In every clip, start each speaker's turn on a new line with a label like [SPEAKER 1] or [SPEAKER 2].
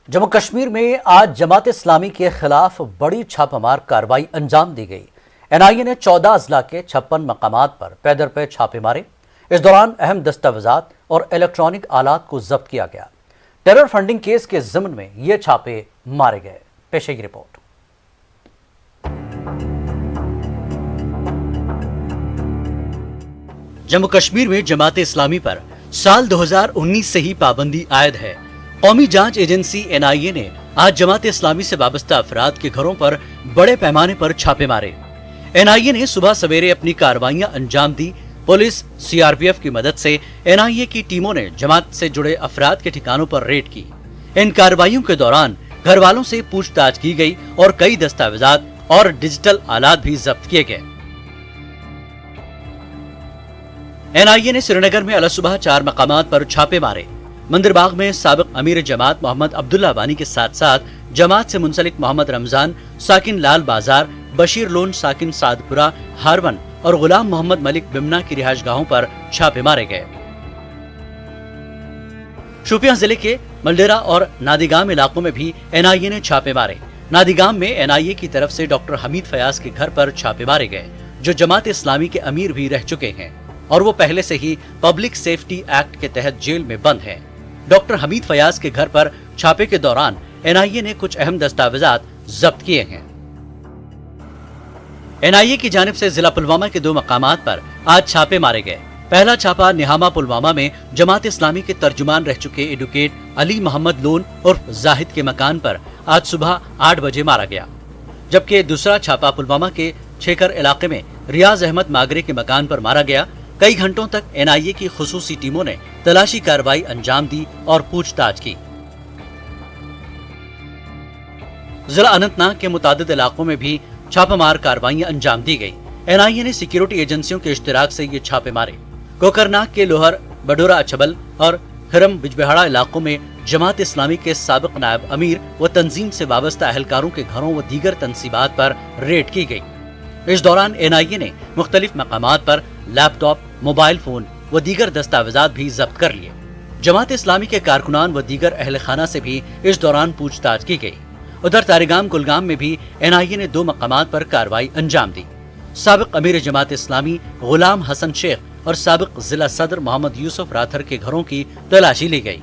[SPEAKER 1] जम्मू कश्मीर में आज जमात इस्लामी के खिलाफ बड़ी छापामार कार्रवाई अंजाम दी गई। एनआईए ने 14 अजला के 56 मकामात पर पैदर पे छापे मारे। इस दौरान अहम दस्तावेजात और इलेक्ट्रॉनिक आलात को जब्त किया गया। टेरर फंडिंग केस के ज़िम्न में ये छापे मारे गए। पेश है रिपोर्ट। जम्मू कश्मीर में जमात इस्लामी पर साल 2019 से ही पाबंदी आयद है। कौमी जांच एजेंसी एनआईए ने आज जमात इस्लामी से वाबस्ता अफराद के घरों पर बड़े पैमाने पर छापे मारे। एनआईए ने सुबह सवेरे अपनी कार्रवाइयां अंजाम दी। पुलिस सीआरपीएफ की मदद से एनआईए की टीमों ने जमात से जुड़े अफराद के ठिकानों पर रेड की। इन कार्रवाइयों के दौरान घर वालों से पूछताछ की गई और कई दस्तावेजात और डिजिटल आलात भी जब्त किए गए। एनआईए ने श्रीनगर में अलसुबह 4 मकामात पर छापे मारे। मंदिरबाग में साबिक अमीर जमात मोहम्मद अब्दुल्ला वानी के साथ साथ जमात से मुंसलिक मोहम्मद रमजान, साकिन लाल बाजार, बशीर लोन, साकिन सादपुरा, हारवन और गुलाम मोहम्मद मलिक बिमना की रिहायशगाहों पर छापे मारे गए। शोपियां जिले के मलडेरा और नादिगाम इलाकों में भी एनआईए ने छापे मारे। नादिगाम में एनआईए की तरफ से डॉक्टर हमीद फयाज के घर पर छापे मारे गए, जो जमात इस्लामी के अमीर भी रह चुके हैं और वो पहले से ही पब्लिक सेफ्टी एक्ट के तहत जेल में बंद हैं। डॉक्टर हमीद फयाज के घर पर छापे के दौरान एनआईए ने कुछ अहम दस्तावेजात जब्त किए हैं। एनआईए की जानिब से जिला पुलवामा के 2 मकामात पर आज छापे मारे गए। पहला छापा निहामा पुलवामा में जमात इस्लामी के तर्जुमान रह चुके एडवोकेट अली मोहम्मद लोन उर्फ जाहिद के मकान पर आज सुबह 8 बजे मारा गया, जबकि दूसरा छापा पुलवामा के छेकर इलाके में रियाज अहमद मागरे के मकान पर मारा गया। कई घंटों तक एनआईए की खुसूसी टीमों ने तलाशी कार्रवाई अंजाम दी और पूछताछ की। जिला अनंतनाग के मुतादिद इलाकों में भी छापामार कार्रवाइयां अंजाम दी गई। एनआईए ने सिक्योरिटी एजेंसियों के इश्तिराक से ये छापे मारे। कोकरनाग के लोहर, बडोरा अछबल और खरम बिजबेहाड़ा इलाकों में जमात इस्लामी के साबिक नायब अमीर व तंजीम से वाबस्ता अहलकारों के घरों व दीगर तंसीबात पर रेड की गई। इस दौरान एनआईए ने मुख्तलिफ मकामात पर लैपटॉप, मोबाइल फोन व दीगर दस्तावेजात भी जब्त कर लिए। जमात इस्लामी के कारकुनान व दीगर अहल खाना से भी इस दौरान पूछताछ की गई। उधर तारिगाम कुलगाम में भी एनआईए ने 2 मकामात पर कार्रवाई अंजाम दी। साबिक अमीर जमात इस्लामी गुलाम हसन शेख और साबिक जिला सदर मोहम्मद यूसुफ राथर के घरों की तलाशी ली गई।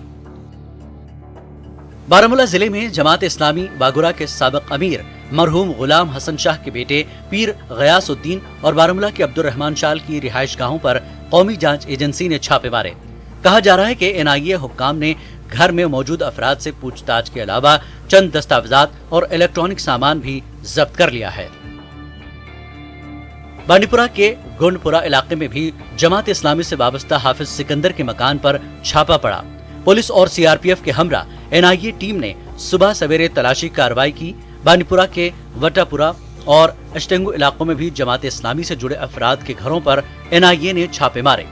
[SPEAKER 1] बारामूला जिले में जमात इस्लामी बागुरा के साबिक अमीर मरहूम गुलाम हसन शाह के बेटे पीर गयासुद्दीन और बारामूला के अब्दुल रहमान शाल की रिहायशगाहों पर कौमी जांच एजेंसी ने छापे मारे। कहा जा रहा है कि एनआईए हुक्काम ने घर में मौजूद अफराद से पूछताछ के अलावा चंद दस्तावेजात और इलेक्ट्रॉनिक सामान भी जब्त कर लिया है। बांडीपुरा के गोंडपुरा इलाके में भी जमात इस्लामी से वाबस्ता हाफिज सिकंदर के मकान पर छापा पड़ा। पुलिस और सीआरपीएफ के हमरा एनआईए टीम ने सुबह सवेरे तलाशी कार्रवाई की। बांडीपुरा के वटापुरा और अष्टेंगु इलाकों में भी जमात इस्लामी से जुड़े अफराद के घरों पर एनआईए ने छापे मारे।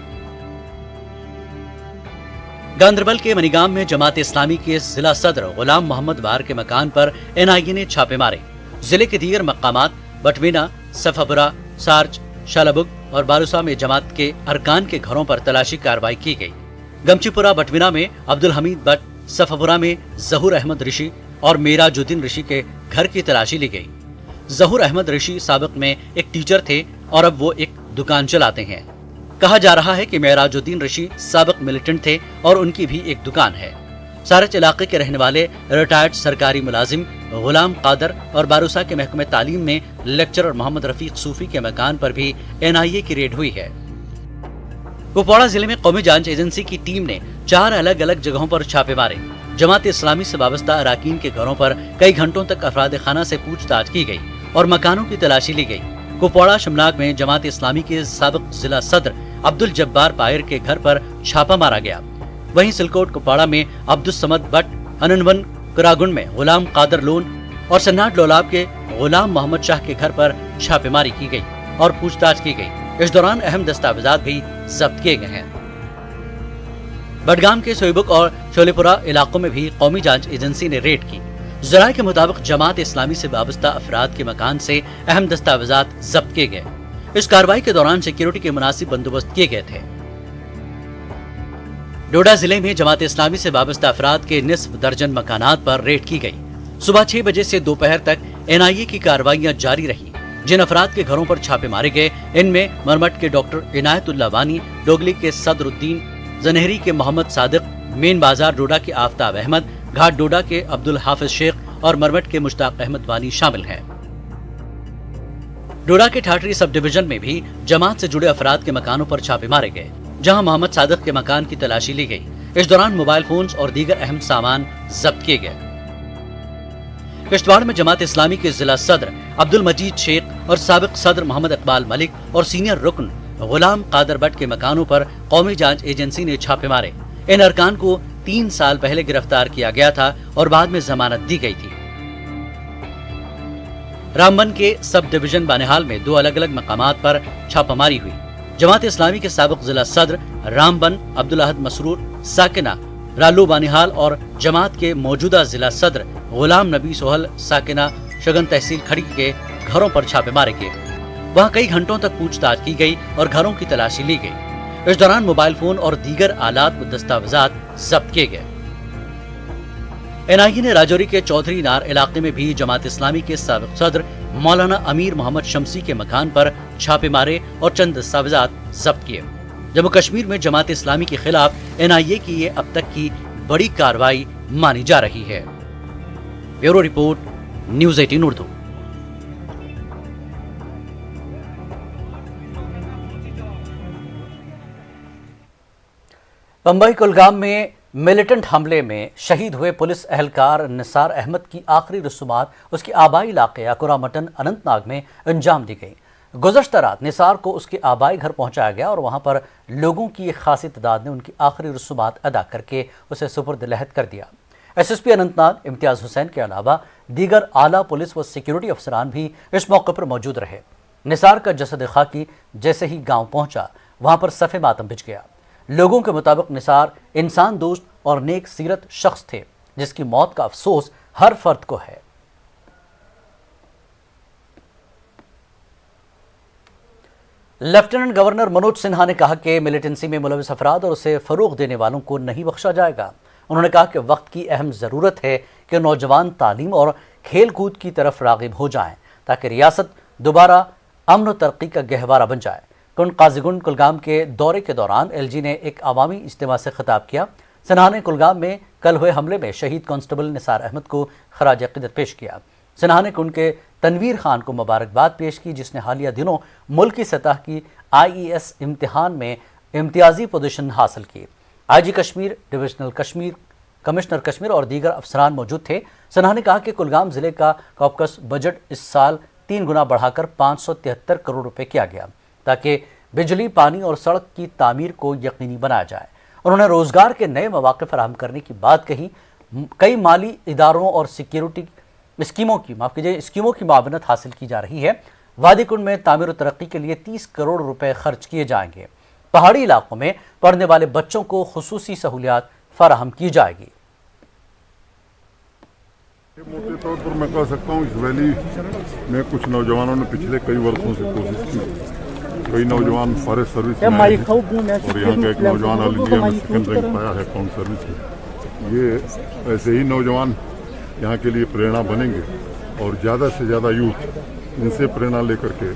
[SPEAKER 1] गांदरबल के मनीगाम में जमात इस्लामी के जिला सदर गुलाम मोहम्मद वार के मकान पर एनआईए ने छापे मारे। जिले के दीगर मकामात बटवीना, सफापुरा, सार्च, शालाबुग और बारूसा में जमात के अरकान के घरों पर तलाशी कार्रवाई की गई। गमचीपुरा बटवीना में अब्दुल हमीद बट, सफापुरा में जहूर अहमद ऋषि और मेराजुद्दीन ऋषि के घर की तलाशी ली गई। जहूर अहमद ऋषि साबिक में एक टीचर थे और अब वो एक दुकान चलाते हैं। कहा जा रहा है कि मेराजुद्दीन ऋषि साबिक मिलिटेंट थे और उनकी भी एक दुकान है। सारच इलाके के रहने वाले रिटायर्ड सरकारी मुलाजिम गुलाम कादर और बारूसा के महकमे तालीम में लेक्चरर मोहम्मद रफीक सूफी के मकान पर भी एनआईए की रेड हुई है। कुपवाड़ा जिले में कौमी जांच एजेंसी की टीम ने 4 अलग अलग जगहों पर छापे मारे। जमात इस्लामी से वाबस्ता अराकीन के घरों पर कई घंटों तक अफराद खाना से पूछताछ की गई और मकानों की तलाशी ली गई। कुपवाड़ा शमनाग में जमात इस्लामी के साबिक जिला सदर अब्दुल जब्बार पायर के घर पर छापा मारा गया। वहीं सिलकोट कुपवाड़ा में अब्दुल समद बट, अननवन कुरागुंड में गुलाम कादर लोन और सन्नाट लोलाब के गुलाम मोहम्मद शाह के घर पर छापेमारी की गई और पूछताछ की गई। इस दौरान अहम दस्तावेजात भी जब्त किए गए हैं। बडगाम के सोईबुक और शोलेपुरा इलाकों में भी कौमी जांच एजेंसी ने रेड की। जराये के मुताबिक जमात इस्लामी से वाबस्ता अफराद के मकान से अहम दस्तावेजात जब्त किए गए। इस कार्रवाई के दौरान सिक्योरिटी के मुनासिब बंदोबस्त किए गए थे। डोडा जिले में जमात इस्लामी से वाबस्ता अफराद के निस्फ दर्जन मकानात पर रेड की गई। सुबह 6 बजे से दोपहर तक NIA की कार्रवाइयां जारी रही। जिन अफराद के घरों पर छापे मारे गए, इनमें मरमट के डॉक्टर इनायतुल्लाह वानी, डोगली के सदरुद्दीन, जनेहरी के मोहम्मद सादिक, मेन बाजार डोडा के आफ्ताब अहमद, घाट डोडा के अब्दुल हाफिज शेख और मरमट के मुश्ताक अहमद वानी शामिल हैं। डोडा के ठाठरी सब डिवीजन में भी जमात से जुड़े अफराद के मकानों पर छापे मारे गए, जहां मोहम्मद सादिक के मकान की तलाशी ली गई। इस दौरान मोबाइल फोन्स और दीगर अहम सामान जब्त किए गए। किश्तवाड़ में जमात इस्लामी के जिला सदर अब्दुल मजीद शेख और साबिक सदर मोहम्मद इकबाल मलिक और सीनियर रुकन गुलाम कादर भट्ट के मकानों पर कौमी जांच एजेंसी ने छापे मारे। इन अरकान को 3 साल पहले गिरफ्तार किया गया था और बाद में जमानत दी गई थी। रामबन के सब डिवीजन बानिहाल में 2 अलग अलग मकामात पर छापामारी हुई। जमात इस्लामी के साबिक जिला सदर रामबन अब्दुल अहद मसरूर साकिना रालू बानिहाल और जमात के मौजूदा जिला सदर गुलाम नबी सोहल साकिना शगन तहसील खड़ी के घरों पर छापे मारे गए। वहां कई घंटों तक पूछताछ की गई और घरों की तलाशी ली गई। इस दौरान मोबाइल फोन और दीगर आलात व दस्तावेजात जब्त किए गए। NIA ने राजौरी के चौधरी नार इलाके में भी जमात इस्लामी के साबिक सदर मौलाना अमीर मोहम्मद शमसी के मकान पर छापे मारे और चंद दस्तावेजात जब्त किए। जम्मू कश्मीर में जमात इस्लामी के खिलाफ NIA की ये अब तक की बड़ी कार्रवाई मानी जा रही है। Bureau report, news 18 Urdu. Bombay Kulgam में मिलिटेंट हमले में शहीद हुए पुलिस एहलकार निसार अहमद की आखिरी रसूमात उसके आबाई इलाके अकुरा मटन अनंतनाग में अंजाम दी गई। गुज़श्ता रात निसार को उसके आबाई घर पहुंचाया गया और वहां पर लोगों की एक खासी तादाद ने उनकी आखिरी रसूमात अदा करके उसे सुपुर्द लहद कर दिया। SSP अनंतनाग इम्तियाज़ हुसैन के अलावा दीगर आला पुलिस व सिक्योरिटी अफसरान भी इस मौके पर मौजूद रहे। निसार का जसद खाकी जैसे ही गाँव पहुंचा, वहां पर सफ़े मातम बिछ गया। लोगों के मुताबिक निसार इंसान दोस्त और नेक सीरत शख्स थे, जिसकी मौत का अफसोस हर फर्द को है। लेफ्टिनेंट गवर्नर मनोज सिन्हा ने कहा कि मिलिटेंसी में मुलविस अफराद और उसे फरोग देने वालों को नहीं बख्शा जाएगा। उन्होंने कहा कि वक्त की अहम ज़रूरत है कि नौजवान तालीम और खेल कूद की तरफ राग़िब हो जाएं, ताकि रियासत दोबारा अमन व तरक्की का गहवारा बन जाए। काजीगुंड कुलगाम के दौरे के दौरान LG ने एक अवामी इज्तिमा से खिताब किया। सिन्हा ने कुलगाम में कल हुए हमले में शहीद कांस्टेबल निसार अहमद को खराज अक़ीदत पेश किया। सिन्हा ने उनके तनवीर खान को मुबारकबाद पेश की, जिसने हालिया दिनों मुल्क की सतह की IES इम्तिहान में इम्तियाजी पोजीशन हासिल की। IG Kashmir, divisional Kashmir, commissioner Kashmir और दीगर अफसरान मौजूद थे। सिन्हा ने कहा कि कुलगाम ज़िले का कॉकस बजट इस साल 3 गुना बढ़ाकर 573 करोड़ रुपए किया गया, ताकि बिजली, पानी और सड़क की तामीर को यकीनी बनाया जाए। उन्होंने रोज़गार के नए मौक़े फराहम करने की बात कही। कई माली इदारों और सिक्योरिटी स्कीमों की मुआवनत हासिल की जा रही है। वादी कुंड में तामीर और तरक्की के लिए 30 करोड़ रुपए खर्च किए जाएंगे। पहाड़ी इलाकों में पढ़ने वाले बच्चों को खुसूसी सहूलियात फराहम की जाएगी।
[SPEAKER 2] मोटे तौर पर मैं कह सकता हूँ, इस वैली में कुछ नौजवानों ने पिछले कई वर्षों से कोशिश की। कई नौजवान फॉरेस्ट सर्विस में आए हैं और यहाँ का एक नौजवान ऑल इंडिया में सेकंड रैंक पाया है काउंट सर्विस में। ये ऐसे ही नौजवान यहाँ के लिए प्रेरणा बनेंगे और ज़्यादा से ज़्यादा यूथ इनसे प्रेरणा लेकर के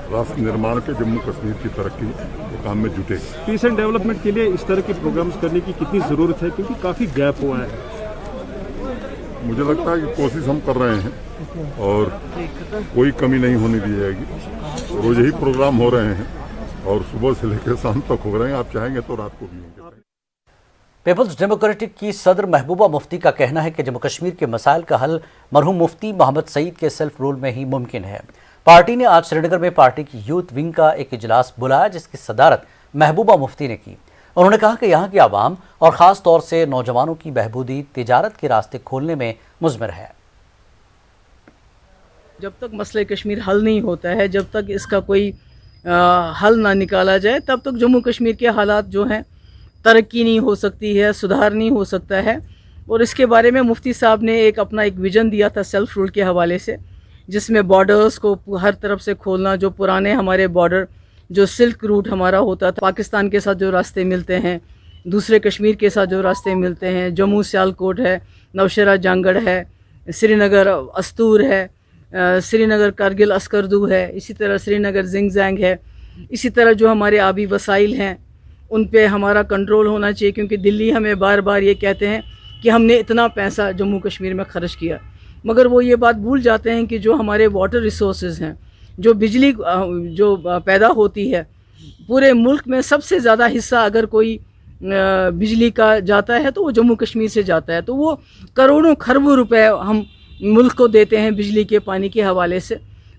[SPEAKER 2] राष्ट्र निर्माण के जम्मू कश्मीर की तरक्की के काम में जुटे।
[SPEAKER 3] पीस एंड डेवलपमेंट के लिए इस तरह के प्रोग्राम्स करने की कितनी ज़रूरत है, क्योंकि काफ़ी गैप हुआ है।
[SPEAKER 2] मुझे लगता है कि कोशिश हम कर रहे हैं और कोई कमी नहीं होने दी जाएगी। रोज ही प्रोग्राम हो रहे हैं और सुबह से लेकर शाम तक हो रहे हैं। आप चाहेंगे तो रात को भी होंगे।
[SPEAKER 1] पीपल्स डेमोक्रेटिक की सदर महबूबा मुफ्ती का कहना है कि जम्मू कश्मीर के मसाइल का हल मरहूम मुफ्ती मोहम्मद सईद के सेल्फ रूल में ही मुमकिन है। पार्टी ने आज श्रीनगर में पार्टी की यूथ विंग का एक इजलास बुलाया, जिसकी सदारत महबूबा मुफ्ती ने की। उन्होंने कहा कि यहाँ की आवाम और ख़ास तौर से नौजवानों की बहबूदी तिजारत के रास्ते खोलने में मुज़मिर है।
[SPEAKER 4] जब तक मसले कश्मीर हल नहीं होता है, जब तक इसका कोई हल ना निकाला जाए, तब तक जम्मू कश्मीर के हालात जो हैं तरक्की नहीं हो सकती है, सुधार नहीं हो सकता है। और इसके बारे में मुफ्ती साहब ने अपना एक विज़न दिया था सेल्फ रूल के हवाले से, जिसमें बॉर्डर्स को हर तरफ से खोलना, जो पुराने हमारे बॉर्डर जो सिल्क रूट हमारा होता था, पाकिस्तान के साथ जो रास्ते मिलते हैं, दूसरे कश्मीर के साथ जो रास्ते मिलते हैं, जम्मू सियालकोट है, नौशेरा जंगड़ है, श्रीनगर अस्तूर है, श्रीनगर कारगिल अस्करदू है, इसी तरह श्रीनगर जिंगजैंग है, इसी तरह जो हमारे आबी वसाइल हैं उन पे हमारा कंट्रोल होना चाहिए, क्योंकि दिल्ली हमें बार बार ये कहते हैं कि हमने इतना पैसा जम्मू कश्मीर में खर्च किया, मगर वो ये बात भूल जाते हैं कि जो हमारे वाटर रिसोर्सेज हैं, जो बिजली जो पैदा होती है, पूरे मुल्क में सबसे ज़्यादा हिस्सा अगर कोई बिजली का जाता है तो वो जम्मू कश्मीर से जाता है। तो वो करोड़ों खरबों रुपए हम मुल्क को देते हैं बिजली के पानी के हवाले से,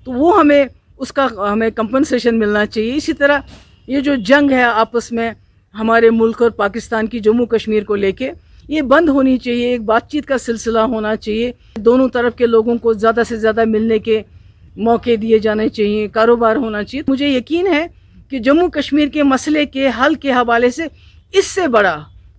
[SPEAKER 4] तो वो हमें उसका हमें कंपनसेशन मिलना चाहिए। इसी तरह ये जो जंग है आपस में हमारे मुल्क और पाकिस्तान की जम्मू कश्मीर को लेके, ये बंद होनी चाहिए, एक बातचीत का सिलसिला होना चाहिए, दोनों तरफ के लोगों को ज़्यादा से ज़्यादा मिलने के मौके दिए जाने चाहिए, कारोबार होना चाहिए। मुझे यकीन है कि जम्मू कश्मीर के मसले के हल के हवाले से इससे बड़ा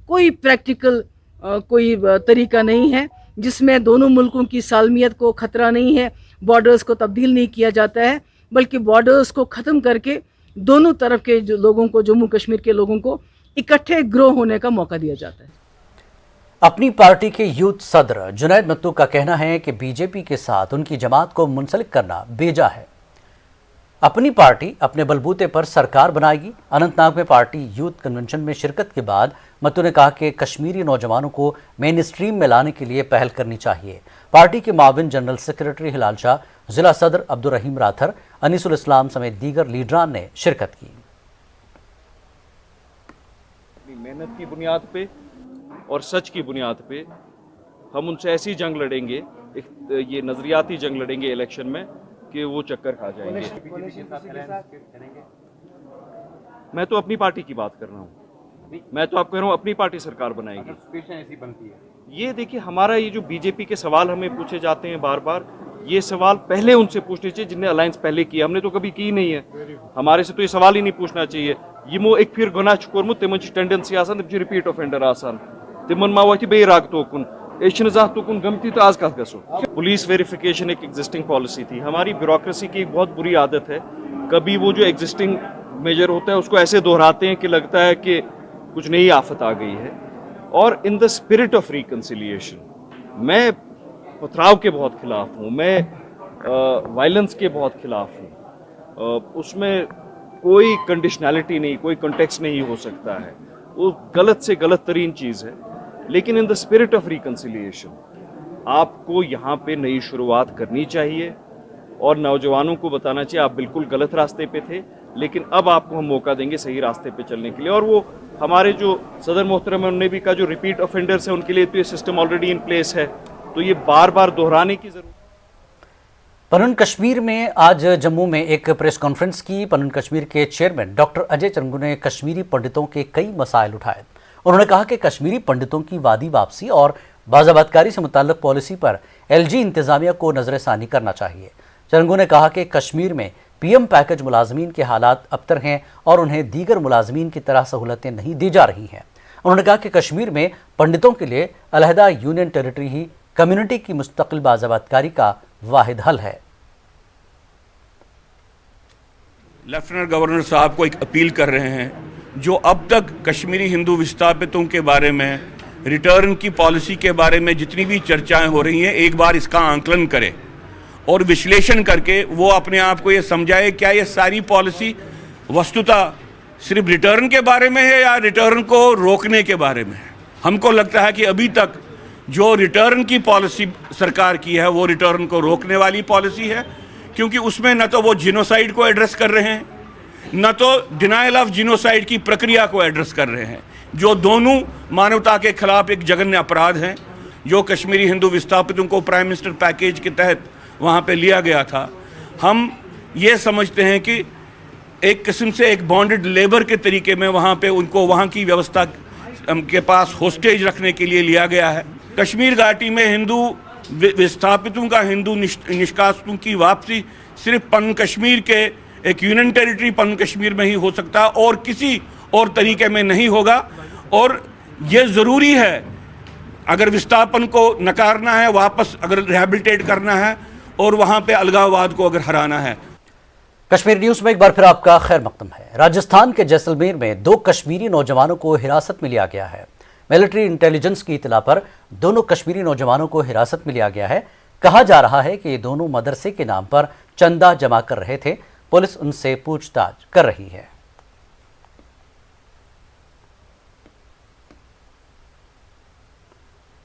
[SPEAKER 4] कोई प्रैक्टिकल कोई तरीका नहीं है जिसमें दोनों मुल्कों की सालमियत को ख़तरा नहीं है, बॉर्डर्स को तब्दील नहीं किया जाता है, बल्कि बॉर्डर्स को ख़त्म करके दोनों तरफ के जो लोगों को, जम्मू कश्मीर के लोगों को इकट्ठे ग्रो होने का मौका दिया जाता है।
[SPEAKER 1] अपनी पार्टी के यूथ सदर जुनैद मत्तू का कहना है कि बीजेपी के साथ उनकी जमात को मुंसलिक करना बेजा है। अपनी पार्टी अपने बलबूते पर सरकार बनाएगी। अनंतनाग में पार्टी यूथ कन्वेंशन में शिरकत के बाद मत्तू ने कहा कि कश्मीरी नौजवानों को मेन स्ट्रीम में लाने के लिए पहल करनी चाहिए। पार्टी के माविन जनरल सेक्रेटरी हिलाल शाह, जिला सदर अब्दुल रहीम राथर, अनीसुल इस्लाम समेत दीगर लीडरान ने शिरकत की।
[SPEAKER 5] मेहनत की बुनियाद पे और सच की बुनियाद पे हम उनसे ऐसी जंग लड़ेंगे, ये नजरियाती जंग लड़ेंगे इलेक्शन में कि वो चक्कर खा जाएंगे। मैं तो अपनी पार्टी की बात कर रहा हूँ, मैं तो आप कह रहा हूँ अपनी पार्टी सरकार बनाएगी।
[SPEAKER 6] ऐसी बनती है।
[SPEAKER 5] ये देखिए, हमारा ये जो बीजेपी के सवाल हमें पूछे जाते हैं बार बार, ये सवाल पहले उनसे पूछने चाहिए जिनने अलायंस पहले किया, हमने तो कभी की नहीं है। हमारे से तो ये सवाल ही नहीं पूछना चाहिए। ये एक फिर गुनाह कोर्मुत तिमन टेंडेंसी आसान, तिम रिपीट ऑफेंडर आसान, तिमन मा वति बे राग तोकुन तुकुन गमती तो आज कत गसो। पुलिस वेरिफिकेशन एक एग्जिस्टिंग पॉलिसी थी। हमारी ब्यूरोक्रेसी की एक बहुत बुरी आदत है, कभी वो जो एग्जिस्टिंग मेजर होता है उसको ऐसे दोहराते हैं कि लगता है कि कुछ नई आफत आ गई है। और in the spirit of reconciliation, मैं पथराव के बहुत खिलाफ हूँ, मैं वायलेंस के बहुत खिलाफ हूँ। उसमें कोई कंडीशनैलिटी नहीं, कोई कॉन्टेक्स्ट नहीं हो सकता है, वो गलत से गलत तरीन चीज़ है। लेकिन in the spirit of reconciliation आपको यहाँ पे नई शुरुआत करनी चाहिए और नौजवानों को बताना चाहिए आप बिल्कुल गलत रास्ते पे थे, लेकिन अब आपको हम मौका देंगे सही रास्ते पे चलने के लिए। और वो हमारे जो सदर मोहतरम है उन्होंने भी कहा, जो रिपीट ऑफेंडर्स है उनके लिए तो ये सिस्टम ऑलरेडी इन प्लेस है, तो ये बार बार दोहराने की जरूरत।
[SPEAKER 1] पनन कश्मीर में आज जम्मू में एक प्रेस कॉन्फ्रेंस की। पनन कश्मीर के चेयरमैन डॉक्टर अजय चंगू ने कश्मीरी पंडितों के कई मसाइल उठाए। उन्होंने कहा कि कश्मीरी पंडितों की वादी वापसी और बाज़ाबातकारी से मुताल्लिक़ पॉलिसी पर एलजी इंतज़ामिया को नज़रसानी करना चाहिए। चंगू ने कहा कि कश्मीर में पीएम पैकेज मुलाजमीन के हालात अबतर हैं और उन्हें दीगर मुलाजमीन की तरह सहूलतें नहीं दी जा रही हैं। उन्होंने कहा कि कश्मीर में पंडितों के लिए अलहदा यूनियन टेरिटरी ही कम्युनिटी की मुस्तकिल बाज़ाबातकारी का वाहिद हल है।
[SPEAKER 7] लेफ्टिनेंट गवर्नर साहब को एक अपील कर रहे हैं, जो अब तक कश्मीरी हिंदू विस्थापितों के बारे में, रिटर्न की पॉलिसी के बारे में जितनी भी चर्चाएं हो रही हैं, एक बार इसका आंकलन करे और विश्लेषण करके वो अपने आप को ये समझाए क्या ये सारी पॉलिसी वस्तुतः सिर्फ रिटर्न के बारे में है या रिटर्न को रोकने के बारे में है। हमको लगता है कि अभी तक जो रिटर्न की पॉलिसी सरकार की है वो रिटर्न को रोकने वाली पॉलिसी है, क्योंकि उसमें न तो वो जिनोसाइड को एड्रेस कर रहे हैं, न तो डिनायल ऑफ जिनोसाइड की प्रक्रिया को एड्रेस कर रहे हैं, जो दोनों मानवता के खिलाफ एक जघन्य अपराध हैं। जो कश्मीरी हिंदू विस्थापितों को प्राइम मिनिस्टर पैकेज के तहत वहाँ पे लिया गया था, हम ये समझते हैं कि एक किस्म से एक बॉन्डेड लेबर के तरीके में वहाँ पे उनको वहाँ की व्यवस्था के पास होस्टेज रखने के लिए लिया गया है। कश्मीर घाटी में हिंदू विस्थापितों का हिंदू निष्कासितों की वापसी सिर्फ पन कश्मीर के एक यूनियन टेरिटरी पन कश्मीर में ही हो सकता और किसी और तरीके में नहीं होगा। और ये ज़रूरी है, अगर विस्थापन को नकारना है, वापस अगर रिहैबिलिटेट करना है और वहाँ पे अलगाववाद को अगर हराना है।
[SPEAKER 1] कश्मीर न्यूज में एक बार फिर आपका खैर मकदम है। राजस्थान के जैसलमेर में 2 कश्मीरी नौजवानों को हिरासत में लिया गया है। मिलिट्री इंटेलिजेंस की इतला पर दोनों कश्मीरी नौजवानों को हिरासत में लिया गया है। कहा जा रहा है कि ये दोनों मदरसे के नाम पर चंदा जमा कर रहे थे। पुलिस उनसे पूछताछ कर रही है।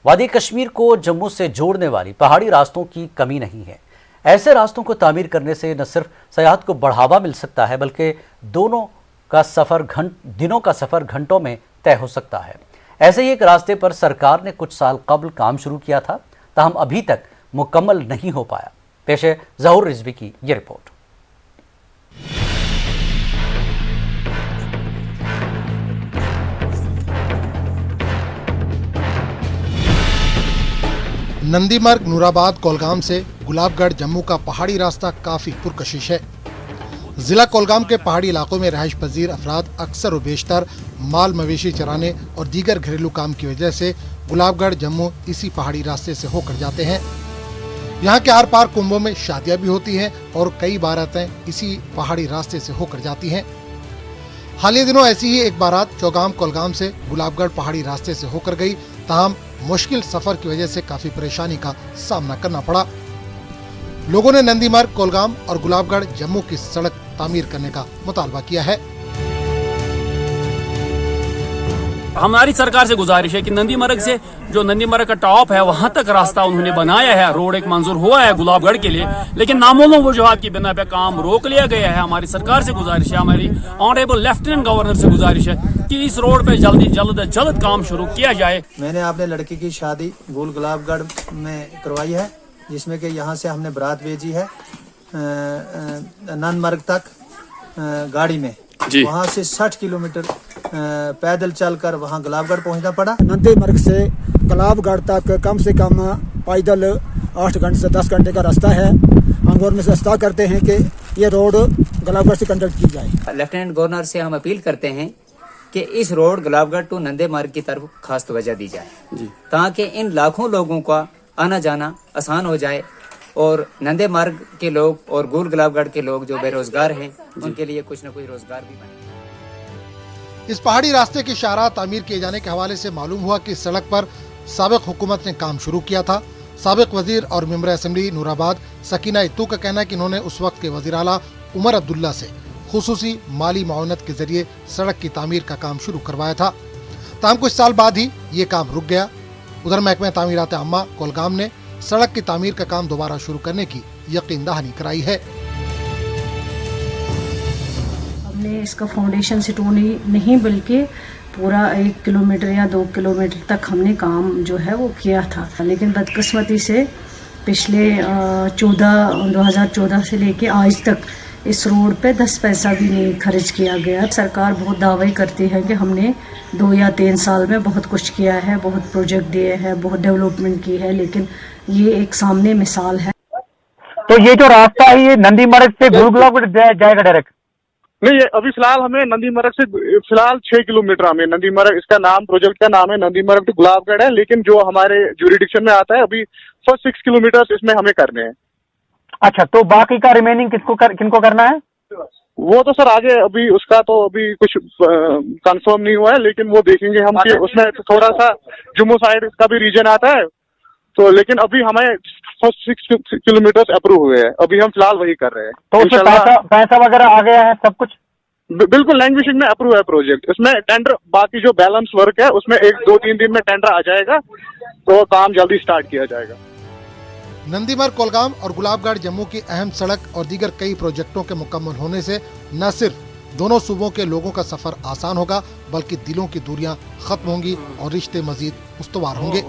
[SPEAKER 1] वादी कश्मीर को जम्मू से जोड़ने वाली पहाड़ी रास्तों की कमी नहीं है। ऐसे रास्तों को तामीर करने से न सिर्फ सयाहत को बढ़ावा मिल सकता है बल्कि दिनों का सफ़र घंटों में तय हो सकता है। ऐसे ही एक रास्ते पर सरकार ने कुछ साल कबल काम शुरू किया था, ताहम अभी तक मुकम्मल नहीं हो पाया। पेश है ज़हूर रिजवी की ये रिपोर्ट।
[SPEAKER 6] नंदीमर्ग नूराबाद कोलगाम से गुलाबगढ़ जम्मू का पहाड़ी रास्ता काफी पुरकशिश है। जिला कोलगाम के पहाड़ी इलाकों में रहायश पजीर अफराद अक्सर व बेशतर माल मवेशी चराने और दीगर घरेलू काम की वजह से गुलाबगढ़ जम्मू इसी पहाड़ी रास्ते से होकर जाते हैं। यहाँ के आर पार कुंभों में शादियां भी होती हैं और कई बारातें इसी पहाड़ी रास्ते से होकर जाती हैं। हालिया दिनों ऐसी ही एक बारात चौगाम कोलगाम से गुलाबगढ़ पहाड़ी रास्ते से होकर गई, ताहम मुश्किल सफर की वजह से काफी परेशानी का सामना करना पड़ा। लोगों ने नंदीमार्ग कोलगाम और गुलाबगढ़ जम्मू की सड़क तामीर करने का मुतालबा किया है।
[SPEAKER 8] हमारी सरकार से गुजारिश है कि नंदीमर्ग से जो नंदीमर्ग का टॉप है वहां तक रास्ता उन्होंने बनाया है, रोड एक मंजूर हुआ है गुलाबगढ़ के लिए, लेकिन नामोलूम वजूहात की बिना पे काम रोक लिया गया है। हमारी सरकार से गुजारिश है, हमारी ऑनरेबल लेफ्टिनेंट गवर्नर से गुजारिश है कि इस रोड पे जल्द काम शुरू किया जाए।
[SPEAKER 9] मैंने अपने लड़की की शादी गोल गुलाबगढ़ में करवाई है, जिसमें कि यहाँ से हमने बारात भेजी है नंदमर्ग तक गाड़ी में। वहाँ से 60 किलोमीटर पैदल चलकर वहाँ गुलाबगढ़ पहुँचना पड़ा।
[SPEAKER 10] नंदीमर्ग से गुलाबगढ़ तक कम से कम पैदल 8 घंटे से 10 घंटे का रास्ता है। हम गवर्नमेंट से आग्रह करते हैं कि ये रोड गुलाबगढ़ से कंडक्ट की जाए।
[SPEAKER 11] लेफ्टिनेंट गवर्नर से हम अपील करते हैं कि इस रोड गुलाबगढ़ टू नंदीमर्ग की तरफ खास तवज्जो दी जाए, ताकि इन लाखों लोगों का आना जाना आसान हो जाए और नंदीमर्ग के लोग और गोल गुलाबगढ़ के लोग जो बेरोजगार हैं उनके लिए कुछ न कुछ रोजगार भी बने।
[SPEAKER 6] इस पहाड़ी रास्ते की शाहराह तामीर किए जाने के हवाले से मालूम हुआ कि सड़क पर साबिक हुकूमत ने काम शुरू किया था। साबिक वजीर और मेंबर असेंबली नूराबाद सकीना इत्तू का कहना है कि उन्होंने उस वक्त के वजीर आला उमर अब्दुल्ला से खुसूसी माली मावनत के जरिए सड़क की तामीर का काम शुरू करवाया था। ताहम कुछ साल बाद ही ये काम रुक गया। उधर महकमा तामीरात अम्मा कोलगाम ने सड़क की तामीर का काम दोबारा शुरू करने की यकीन दहानी कराई है।
[SPEAKER 12] हमने इसका फाउंडेशन से नहीं बल्कि पूरा 1 किलोमीटर या 2 किलोमीटर तक हमने काम जो है वो किया था, लेकिन बदकिस्मती से पिछले 2014 से लेके आज तक इस रोड पे 10 पैसा भी नहीं खर्च किया गया। सरकार बहुत दावे करती है कि हमने 2 या 3 साल में बहुत कुछ किया है, बहुत प्रोजेक्ट दिए हैं, बहुत डेवलपमेंट की है, लेकिन ये एक सामने मिसाल है।
[SPEAKER 13] तो ये जो रास्ता है ये नंदीमर्ग से गुलाबगढ़ जाएगा डायरेक्ट?
[SPEAKER 14] नहीं, ये अभी फिलहाल हमें नंदीमर्ग से फिलहाल 6 किलोमीटर हमें नंदीमर्ग, इसका नाम प्रोजेक्ट का नाम है नंदीमर्ग टू गुलाबगढ़ है, लेकिन जो हमारे ज्यूरिडिक्शन में आता है अभी फर्स्ट 6 किलोमीटर इसमें हमें करने हैं।
[SPEAKER 13] अच्छा, तो बाकी का रिमेनिंग किनको करना है?
[SPEAKER 14] वो तो सर आगे अभी उसका तो अभी कुछ कंफर्म नहीं हुआ है, लेकिन वो देखेंगे हम कि उसमें थोड़ा सा जम्मू साइड का भी रीजन आता है, तो लेकिन अभी हमें फर्स्ट 6 किलोमीटर अप्रूव हुए हैं, अभी हम फिलहाल वही कर रहे हैं।
[SPEAKER 13] तो उसमें पैसा वगैरह आ गया है सब कुछ?
[SPEAKER 14] बिल्कुल लैंग्वेजिंग में अप्रूव है प्रोजेक्ट। इसमें टेंडर बाकी जो बैलेंस वर्क है उसमें 1-2-3 दिन में टेंडर आ जाएगा, तो काम जल्दी स्टार्ट किया जाएगा।
[SPEAKER 6] नंदीमर्ग कोलगाम और गुलाबगढ़ जम्मू की अहम सड़क और दीगर कई प्रोजेक्टों के मुकम्मल होने से न सिर्फ दोनों सूबों के लोगों का सफर आसान होगा बल्कि दिलों की दूरियां खत्म होंगी और रिश्ते मजीद उस्तवार होंगे।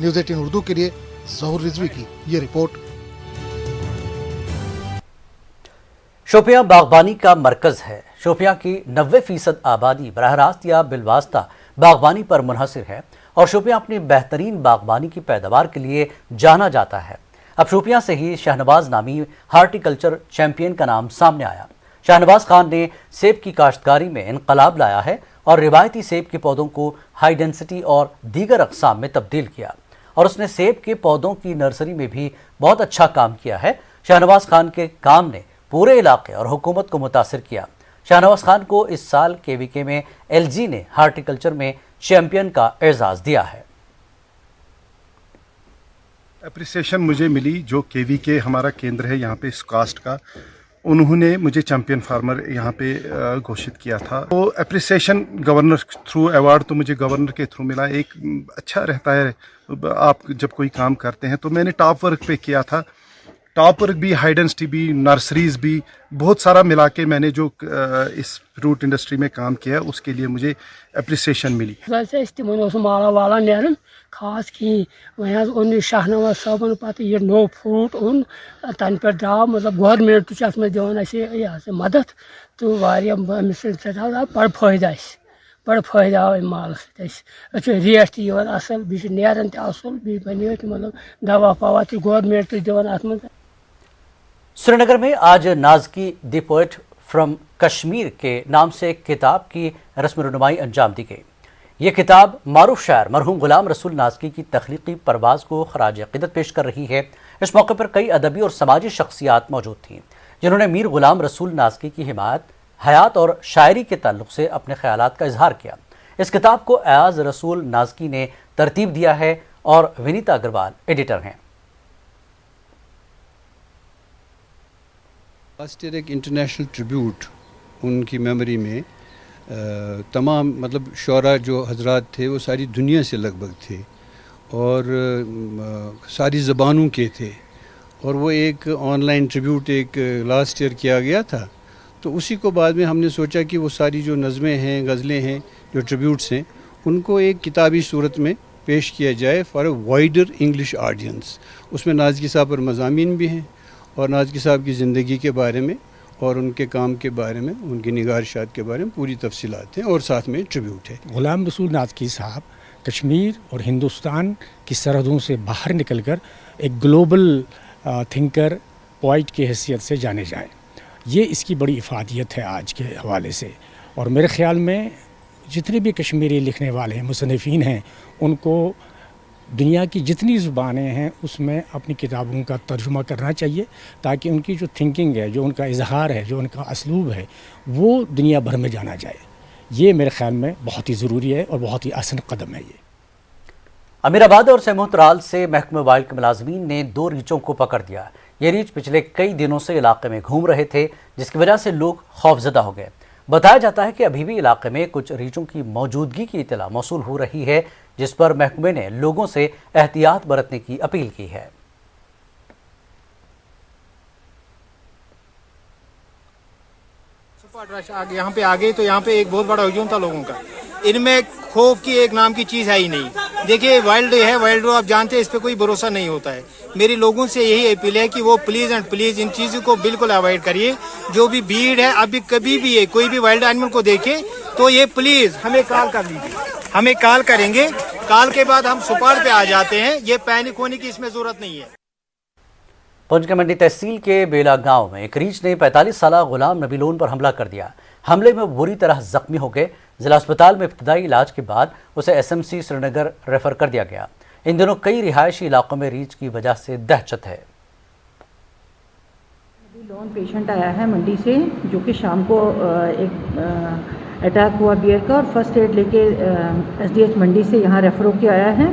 [SPEAKER 6] न्यूज़ 18 उर्दू के लिए ज़हूर रिजवी की ये रिपोर्ट।
[SPEAKER 1] शोपियां बागबानी का मरकज है। शोपियां की 90% आबादी बराह रास्त या बिलवास्ता बागबानी पर मुनहसिर है और शोपियां अपनी बेहतरीन बागबानी की पैदावार के लिए जाना जाता है। अब शोपियां से ही शहनवाज नामी हार्टिकल्चर चैंपियन का नाम सामने आया। शहनवाज खान ने सेब की काश्तकारी में इनकलाब लाया है और रिवायती सेब के पौधों को हाई डेंसिटी और दीगर अक़साम में तब्दील किया और उसने सेब के पौधों की नर्सरी में भी बहुत अच्छा काम किया है। शहनवाज खान के काम ने پورے علاقے اور حکومت کو متاثر کیا۔ شاہنواز خان کو اس سال KVK میں LG نے ہارٹیکلچر میں چیمپئن کا اعزاز دیا ہے۔
[SPEAKER 15] اپریسیشن مجھے ملی جو KVK ہمارا کیندر ہے یہاں پہ اس کاسٹ کا، انہوں نے مجھے چیمپئن فارمر یہاں پہ گھوشت کیا تھا۔ تو اپریسیشن گورنر تھرو ایوارڈ تو مجھے گورنر کے تھرو ملا۔ ایک اچھا رہتا ہے آپ جب کوئی کام کرتے ہیں، تو میں نے ٹاپ ورک پہ کیا تھا، ٹاپ ورک بھی، ہائی ڈینسٹی بھی، نرسریز بھی، بہت سارا ملا کے میں نے جو اس فروٹ انڈسٹری میں کام کیا اس کے لیے مجھے اپریسیشن ملی۔
[SPEAKER 16] تمہن مالا والا نیرن خاص کہیں وہیں اون یہ شاہنواز صٲبن پتہ یہ نو فروٹ اون تن پہ درو مطلب گورمنٹ تک دان اہس مدد تو بڑ فائدہ بڑ فائدہ آو مال سی ریٹ تہ اصل بیس نیران تہ اصل بی بنو مطلب دوا پوا تہ گورمنٹ دان ات من۔
[SPEAKER 1] سری نگر میں آج نازکی دی پوئٹ فرام کشمیر کے نام سے ایک کتاب کی رسم رونمائی انجام دی گئی۔ یہ کتاب معروف شاعر مرحوم غلام رسول نازکی کی تخلیقی پرواز کو خراج عقیدت پیش کر رہی ہے۔ اس موقع پر کئی ادبی اور سماجی شخصیات موجود تھیں جنہوں نے میر غلام رسول نازکی کی حیات اور شاعری کے تعلق سے اپنے خیالات کا اظہار کیا۔ اس کتاب کو ایاز رسول نازکی نے ترتیب دیا ہے اور ونیتا اگروال ایڈیٹر ہیں۔
[SPEAKER 17] لاسٹ ایئر ایک انٹرنیشنل ٹریبیوٹ ان کی میموری میں تمام مطلب شعراء جو حضرات تھے وہ ساری دنیا سے لگ بھگ تھے اور ساری زبانوں کے تھے، اور وہ ایک آن لائن ٹریبیوٹ ایک لاسٹ ایئر کیا گیا تھا۔ تو اسی کو بعد میں ہم نے سوچا کہ وہ ساری جو نظمیں ہیں، غزلیں ہیں، جو ٹریبیوٹس ہیں، ان کو ایک کتابی صورت میں پیش کیا جائے for a wider English audience. اس میں نازکی صاحب پر مضامین بھی ہیں اور نازکی صاحب کی زندگی کے بارے میں اور ان کے کام کے بارے میں، ان کی نگارشات کے بارے میں پوری تفصیلات ہیں، اور ساتھ میں ٹریبیوٹ ہے۔
[SPEAKER 18] غلام رسول نازکی صاحب کشمیر اور ہندوستان کی سرحدوں سے باہر نکل کر ایک گلوبل تھنکر، پوائٹ کی حیثیت سے جانے جائیں، یہ اس کی بڑی افادیت ہے آج کے حوالے سے۔ اور میرے خیال میں جتنے بھی کشمیری لکھنے والے ہیں، مصنفین ہیں، ان کو دنیا کی جتنی زبانیں ہیں اس میں اپنی کتابوں کا ترجمہ کرنا چاہیے، تاکہ ان کی جو تھنکنگ ہے، جو ان کا اظہار ہے، جو ان کا اسلوب ہے، وہ دنیا بھر میں جانا جائے۔ یہ میرے خیال میں بہت ہی ضروری ہے اور بہت ہی آسان قدم ہے یہ۔
[SPEAKER 1] امیر آباد اور سیمو ترال سے محکمہ وائلڈ کے ملازمین نے 2 ریچھوں کو پکڑ دیا۔ یہ ریچھ پچھلے کئی دنوں سے علاقے میں گھوم رہے تھے، جس کی وجہ سے لوگ خوفزدہ ہو گئے۔ بتایا جاتا ہے کہ ابھی بھی علاقے میں کچھ ریچھوں کی موجودگی کی اطلاع موصول ہو رہی ہے، جس پر محکمے نے لوگوں سے احتیاط برتنے کی اپیل کی ہے۔
[SPEAKER 19] یہاں پہ آگے تو یہاں پہ ایک بہت بڑا ہجوم تھا لوگوں کا، ان میں خوف کی ایک نام کی چیز ہے ہی نہیں۔ دیکھیے وائلڈ ہے، وائلڈ آپ جانتے ہیں، اس پہ کوئی بھروسہ نہیں ہوتا ہے۔ میری لوگوں سے یہی اپیل ہے کہ وہ پلیز اینڈ پلیز ان چیزوں کو بالکل اوائڈ کریے۔ جو بھی بھیڑ ہے، ابھی کبھی بھی ہے کوئی بھی وائلڈ اینیمل کو دیکھے تو یہ پلیز ہمیں کال کر لیجیے، ہمیں کال کریں گے، کال کے بعد ہم سپاٹ پہ آ جاتے ہیں۔ یہ پینک ہونے کی اس میں ضرورت نہیں ہے۔
[SPEAKER 1] پنچ منڈی تحصیل کے بیلا گاؤں میں ایک ریچھ نے 45 سالہ غلام نبی لون پر حملہ کر دیا۔ حملے میں بری طرح زخمی ہو گئے۔ ضلع اسپتال میں ابتدائی علاج کے بعد اسے SMC سری نگر ریفر کر دیا گیا۔ ان دنوں کئی رہائشی علاقوں میں ریچھ کی وجہ سے دہشت ہے۔
[SPEAKER 20] لون پیشنٹ آیا ہے منڈی سے، جو کہ شام کو ایک اٹیک ہوا بیئر کا، اور فرسٹ ایڈ لے کے SDH منڈی سے یہاں ریفر ہو کے آیا ہے۔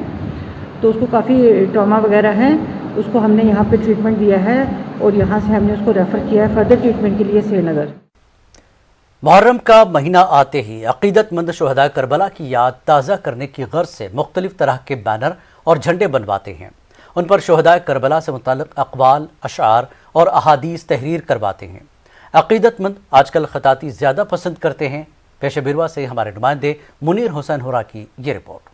[SPEAKER 20] تو اس کو کافی ٹراما وغیرہ ہے، اس کو ہم نے یہاں پہ ٹریٹمنٹ دیا ہے اور یہاں سے ہم نے اس کو ریفر کیا ہے فردر ٹریٹمنٹ کے لیے سری نگر۔
[SPEAKER 1] محرم کا مہینہ آتے ہی عقیدت مند شہداء کربلا کی یاد تازہ کرنے کی غرض سے مختلف طرح کے بینر اور جھنڈے بنواتے ہیں۔ ان پر شہداء کربلا سے متعلق اقوال، اشعار اور احادیث تحریر کرواتے ہیں۔ عقیدت مند آج کل خطاطی زیادہ پسند کرتے ہیں۔ پیش بیروا سے ہمارے نمائندے منیر حسین ہورا کی یہ رپورٹ۔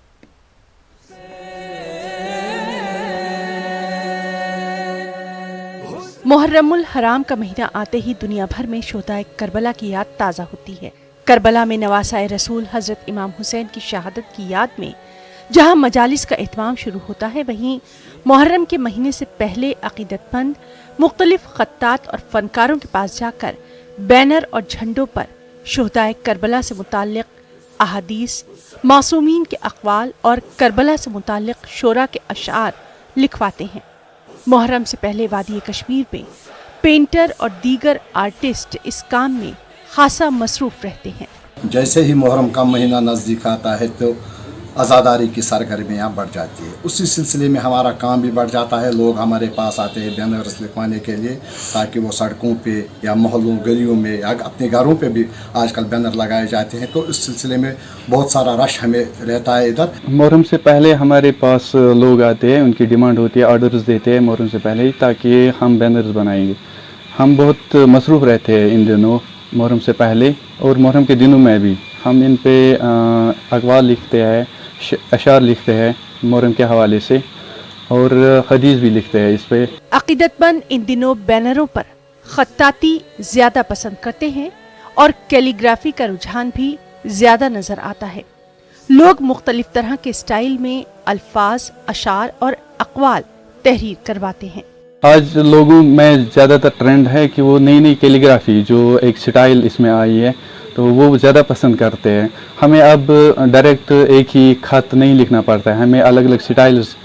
[SPEAKER 21] محرم الحرام کا مہینہ آتے ہی دنیا بھر میں شہداء کربلا کی یاد تازہ ہوتی ہے۔ کربلا میں نواسۂ رسول حضرت امام حسین کی شہادت کی یاد میں جہاں مجالس کا اہتمام شروع ہوتا ہے، وہیں محرم کے مہینے سے پہلے عقیدت مند مختلف خطاط اور فنکاروں کے پاس جا کر بینر اور جھنڈوں پر شہداء کربلا سے متعلق احادیث، معصومین کے اقوال اور کربلا سے متعلق شعراء کے اشعار لکھواتے ہیں۔ محرم سے پہلے وادی کشمیر میں पेंटर और दीगर आर्टिस्ट इस काम में खासा मसरूफ रहते हैं।
[SPEAKER 3] जैसे ही मुहर्रम का महीना नज़दीक आता है तो आज़ादारी की सरगर्मियाँ बढ़ जाती है। उसी सिलसिले में हमारा काम भी बढ़ जाता है। लोग हमारे पास आते हैं बैनर्स लिखवाने के लिए, ताकि वो सड़कों पे या मोहल्लों गलियों में या अपने घरों पे भी आजकल बैनर लगाए जाते हैं। तो इस सिलसिले में बहुत सारा रश हमें रहता है इधर।
[SPEAKER 22] मुहर्रम से पहले हमारे पास लोग आते हैं, उनकी डिमांड होती है, ऑर्डर्स देते हैं मुहर्रम से पहले ही, ताकि हम बैनर्स बनाएंगे। हम बहुत मसरूफ़ रहते हैं इन दिनों मुहर्रम से पहले, और मुहर्रम के दिनों में भी हम इन पे अक़वाल लिखते हैं, अशार लिखते हैं मुहर्रम के हवाले से, और हदीस भी लिखते हैं इस पे।
[SPEAKER 21] अक़ीदतमंद इन दिनों बैनरों पर ख़त्ताती ज़्यादा पसंद करते हैं और कैलीग्राफी का रुझान भी ज़्यादा नज़र आता है। लोग मुख्तलिफ तरह के स्टाइल में अल्फाज, अशार और अक़वाल तहरीर करवाते हैं।
[SPEAKER 22] आज लोगों में ज़्यादातर ट्रेंड है कि वो नई नई कैलीग्राफी जो एक स्टाइल इसमें आई है, तो वो ज़्यादा पसंद करते हैं। हमें अब डायरेक्ट एक ही खत नहीं लिखना पड़ता है, हमें अलग अलग स्टाइल्स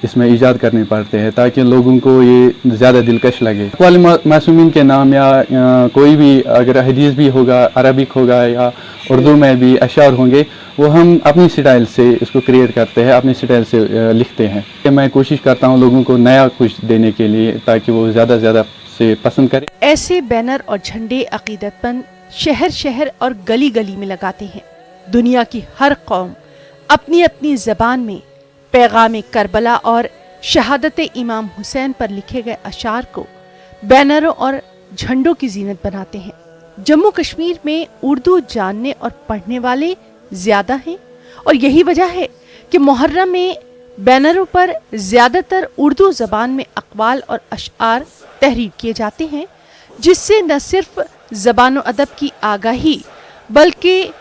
[SPEAKER 22] इसमें ईजाद करने पड़ते हैं, ताकि लोगों को ये ज़्यादा दिलकश लगे। वाले मासूमीन के नाम या कोई भी अगर हदीस भी होगा, अरबिक होगा या उर्दू में भी अशार होंगे, वो हम अपनी स्टाइल से इसको क्रिएट करते हैं, अपनी स्टाइल से लिखते हैं। मैं कोशिश करता हूँ लोगों को नया कुछ देने के लिए, ताकि वो ज़्यादा ज़्यादा से पसंद करें।
[SPEAKER 21] ऐसे बैनर और झंडे अक़ीदतमंद शहर शहर और गली गली में लगाते हैं। दुनिया की हर कौम अपनी अपनी ज़बान में पैगाम करबला और शहादत इमाम हुसैन पर लिखे गए अशार को बैनरों और झंडों की जीनत बनाते हैं। जम्मू कश्मीर में उर्दू जानने और पढ़ने वाले ज़्यादा हैं, और यही वजह है कि मुहर्रम में बैनरों पर ज़्यादातर उर्दू ज़बान में अक़वाल और अशार तहरीर किए जाते हैं, जिससे न सिर्फ ज़बान व अदब की आगाही बल्कि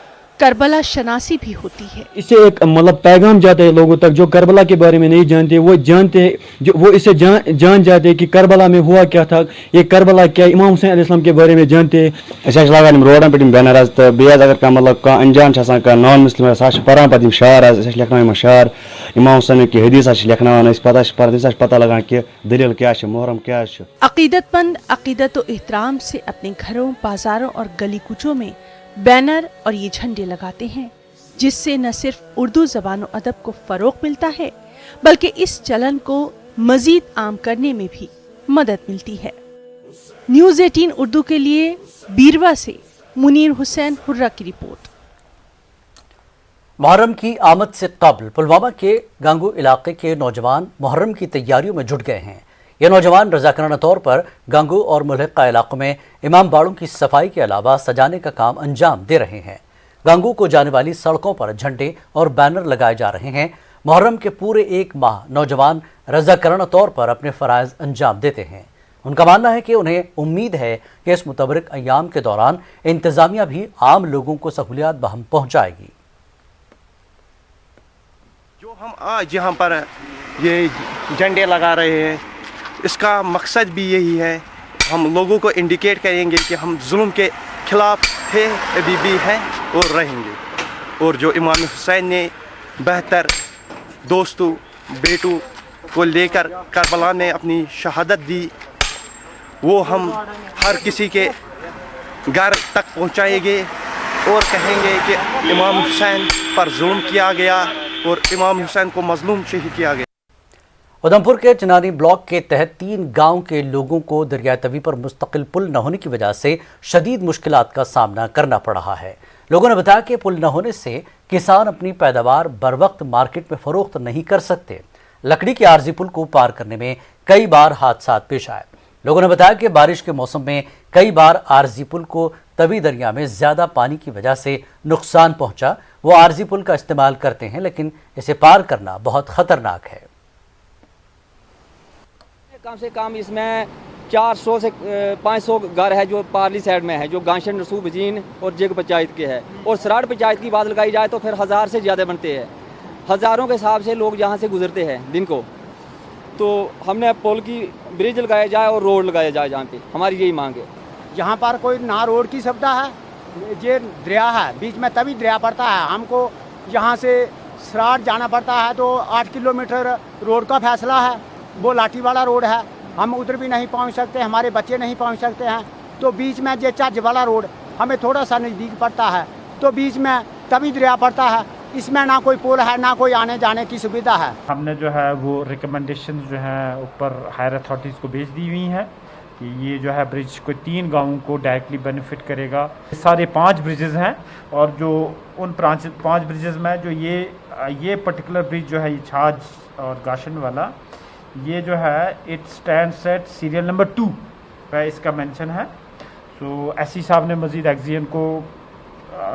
[SPEAKER 21] करबला शनासी भी होती है।
[SPEAKER 23] इससे एक मतलब पैगाम जाता है लोगों तक, जो करबला के बारे में नहीं जानते वो जानते, जो वो इससे जान जाते हैं कि करबला में हुआ क्या था, ये करबला क्या, इमाम हुसैन अलैहिस्सलाम के बारे में जानते हैं।
[SPEAKER 24] लगान रोडन पे बैनर तो बेहद अगर कह मतलब कह अनजान का नॉन मुस्लिम पान पे शार लिखना शार इमाम हुसैन की हदीस लिखना पता पता लगा कि दलील क्या मुहर्रम क्या।
[SPEAKER 21] अक़ीदतमंद अक़ीदत व एहतराम से अपने घरों, बाजारों और गली कूचों में बैनर और ये झंडे लगाते हैं, जिससे न सिर्फ उर्दू ज़बान व अदब को फ़रोग़ मिलता है, बल्कि इस चलन को मज़ीद आम करने में भी मदद मिलती है। न्यूज़ 18 उर्दू के लिए बीरवा से मुनीर हुसैन हुर्रा की रिपोर्ट।
[SPEAKER 1] मुहर्रम की आमद से कबल पुलवामा के गांगू इलाके के नौजवान मुहर्रम की तैयारियों में जुट गए हैं। ये नौजवान रज़ाकाराना तौर पर गांगू और मुल्हिका इलाकों में इमाम बाड़ों की सफाई के अलावा सजाने का काम अंजाम दे रहे हैं। गांगू को जाने वाली सड़कों पर झंडे और बैनर लगाए जा रहे हैं। मुहर्रम के पूरे एक माह नौजवान रज़ाकाराना तौर पर अपने फ़राइज़ अंजाम देते हैं। उनका मानना है कि उन्हें उम्मीद है कि इस मुतबरिक अय्याम के दौरान इंतज़ामिया भी आम लोगों को सहूलियात बहम पहुँचाएगी।
[SPEAKER 25] जो हम आज यहाँ पर ये झंडे लगा रहे हैं, इसका मकसद भी यही है, हम लोगों को इंडिकेट करेंगे कि हम जुल्म के खिलाफ थे, अभी भी हैं और रहेंगे। और जो इमाम हुसैन ने बेहतर दोस्तों बेटों को लेकर करबला में अपनी शहादत दी, वो हम हर किसी के घर तक पहुंचाएंगे और कहेंगे कि इमाम हुसैन पर जुल्म किया गया और इमाम हुसैन को मजलूम शहीद किया गया।
[SPEAKER 1] उधमपुर के चिनानी ब्लॉक के तहत 3 गांव के लोगों को दरिया तवी पर मुस्तकिल पुल न होने की वजह से शदीद मुश्किलात का सामना करना पड़ रहा है। लोगों ने बताया कि पुल न होने से किसान अपनी पैदावार बर वक्त मार्केट में फरोख्त नहीं कर सकते। लकड़ी के आर्जी पुल को पार करने में कई बार हादसात पेश आए। लोगों ने बताया कि बारिश के मौसम में कई बार आर्जी पुल को तवी दरिया में ज़्यादा पानी की वजह से नुकसान पहुँचा। वो आर्जी पुल का इस्तेमाल करते हैं, लेकिन इसे पार करना बहुत ख़तरनाक है।
[SPEAKER 26] कम से कम इसमें 400 से 500 घर है जो पार्ली साइड में है, जो गांशन रसूब जीन और जेग पंचायत के है, और सराड़ पंचायत की बात लगाई जाए तो फिर 1000 से ज़्यादा बनते हैं। हज़ारों के हिसाब से लोग यहाँ से गुजरते हैं दिन को। तो हमने पुल की ब्रिज लगाया जाए और रोड लगाया जाए, जहाँ पे हमारी यही मांग है।
[SPEAKER 27] यहाँ पर कोई ना रोड की सुविधा है, ये दरिया है बीच में, तभी दरिया पड़ता है। हमको यहाँ से सराड़ जाना पड़ता है तो 8 किलोमीटर रोड का फैसला है, वो लाठी वाला रोड है। हम उधर भी नहीं पहुंच सकते, हमारे बच्चे नहीं पहुंच सकते हैं। तो बीच में ये चज वाला रोड हमें थोड़ा सा नज़दीक पड़ता है, तो बीच में तभी दरिया पड़ता है, इसमें ना कोई पुल है ना कोई आने जाने की सुविधा है।
[SPEAKER 2] हमने जो है वो रिकमेंडेशन जो है ऊपर हायर अथॉरिटीज़ को भेज दी हुई हैं कि ये जो है ब्रिज कोई 3 गाँवों को डायरेक्टली बेनिफिट करेगा। सारे 5 ब्रिजेज़ हैं और जो उन 5 ब्रिजेज़ में जो ये पर्टिकुलर ब्रिज जो है ये छाज और गाशन वाला, ये जो है it stands eight serial number 2 पे इसका मेंशन है। तो एससी साहब ने मज़ीद एक्जियन को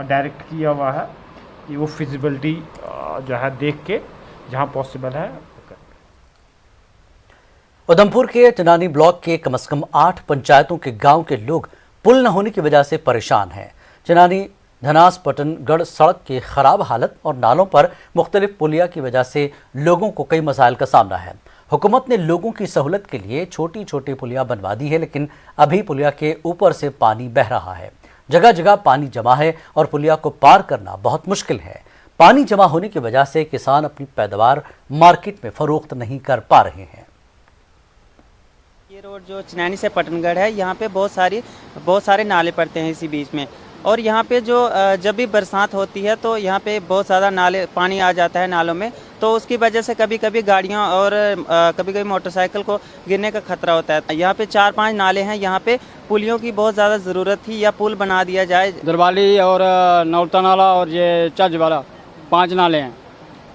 [SPEAKER 2] डायरेक्ट किया हुआ है कि वो फिजिबिलिटी जो है देख के जहाँ पॉसिबल है।
[SPEAKER 1] उधमपुर के चनानी ब्लॉक के कम से कम 8 पंचायतों के गांव के लोग पुल न होने की वजह से परेशान हैं। चनानी धनास पटनगढ़ सड़क की खराब हालत और नालों पर मुख्तलिफ पुलिया की वजह से लोगों को कई मसाइल का सामना है। हुकूमत ने लोगों की सहूलत के लिए छोटी छोटी पुलिया बनवा दी है, लेकिन अभी पुलिया के ऊपर से पानी बह रहा है। जगह जगह पानी जमा है और पुलिया को पार करना बहुत मुश्किल है। पानी जमा होने की वजह से किसान अपनी पैदावार मार्केट में फरोख्त नहीं कर पा रहे हैं।
[SPEAKER 4] ये रोड जो चनैनी से पटनगढ़ है, यहाँ पे बहुत सारे नाले पड़ते हैं इसी बीच में, और यहाँ पे जो जब भी बरसात होती है तो यहाँ पे बहुत ज़्यादा नाले पानी आ जाता है नालों में, तो उसकी वजह से कभी कभी गाड़ियाँ और कभी कभी मोटरसाइकिल को गिरने का खतरा होता है। यहाँ पे 4-5 नाले हैं, यहाँ पे पुलियों की बहुत ज़्यादा ज़रूरत थी या पुल बना दिया जाए।
[SPEAKER 5] दरबाली और नौलता नाला और ये चज वाला 5 नाले हैं,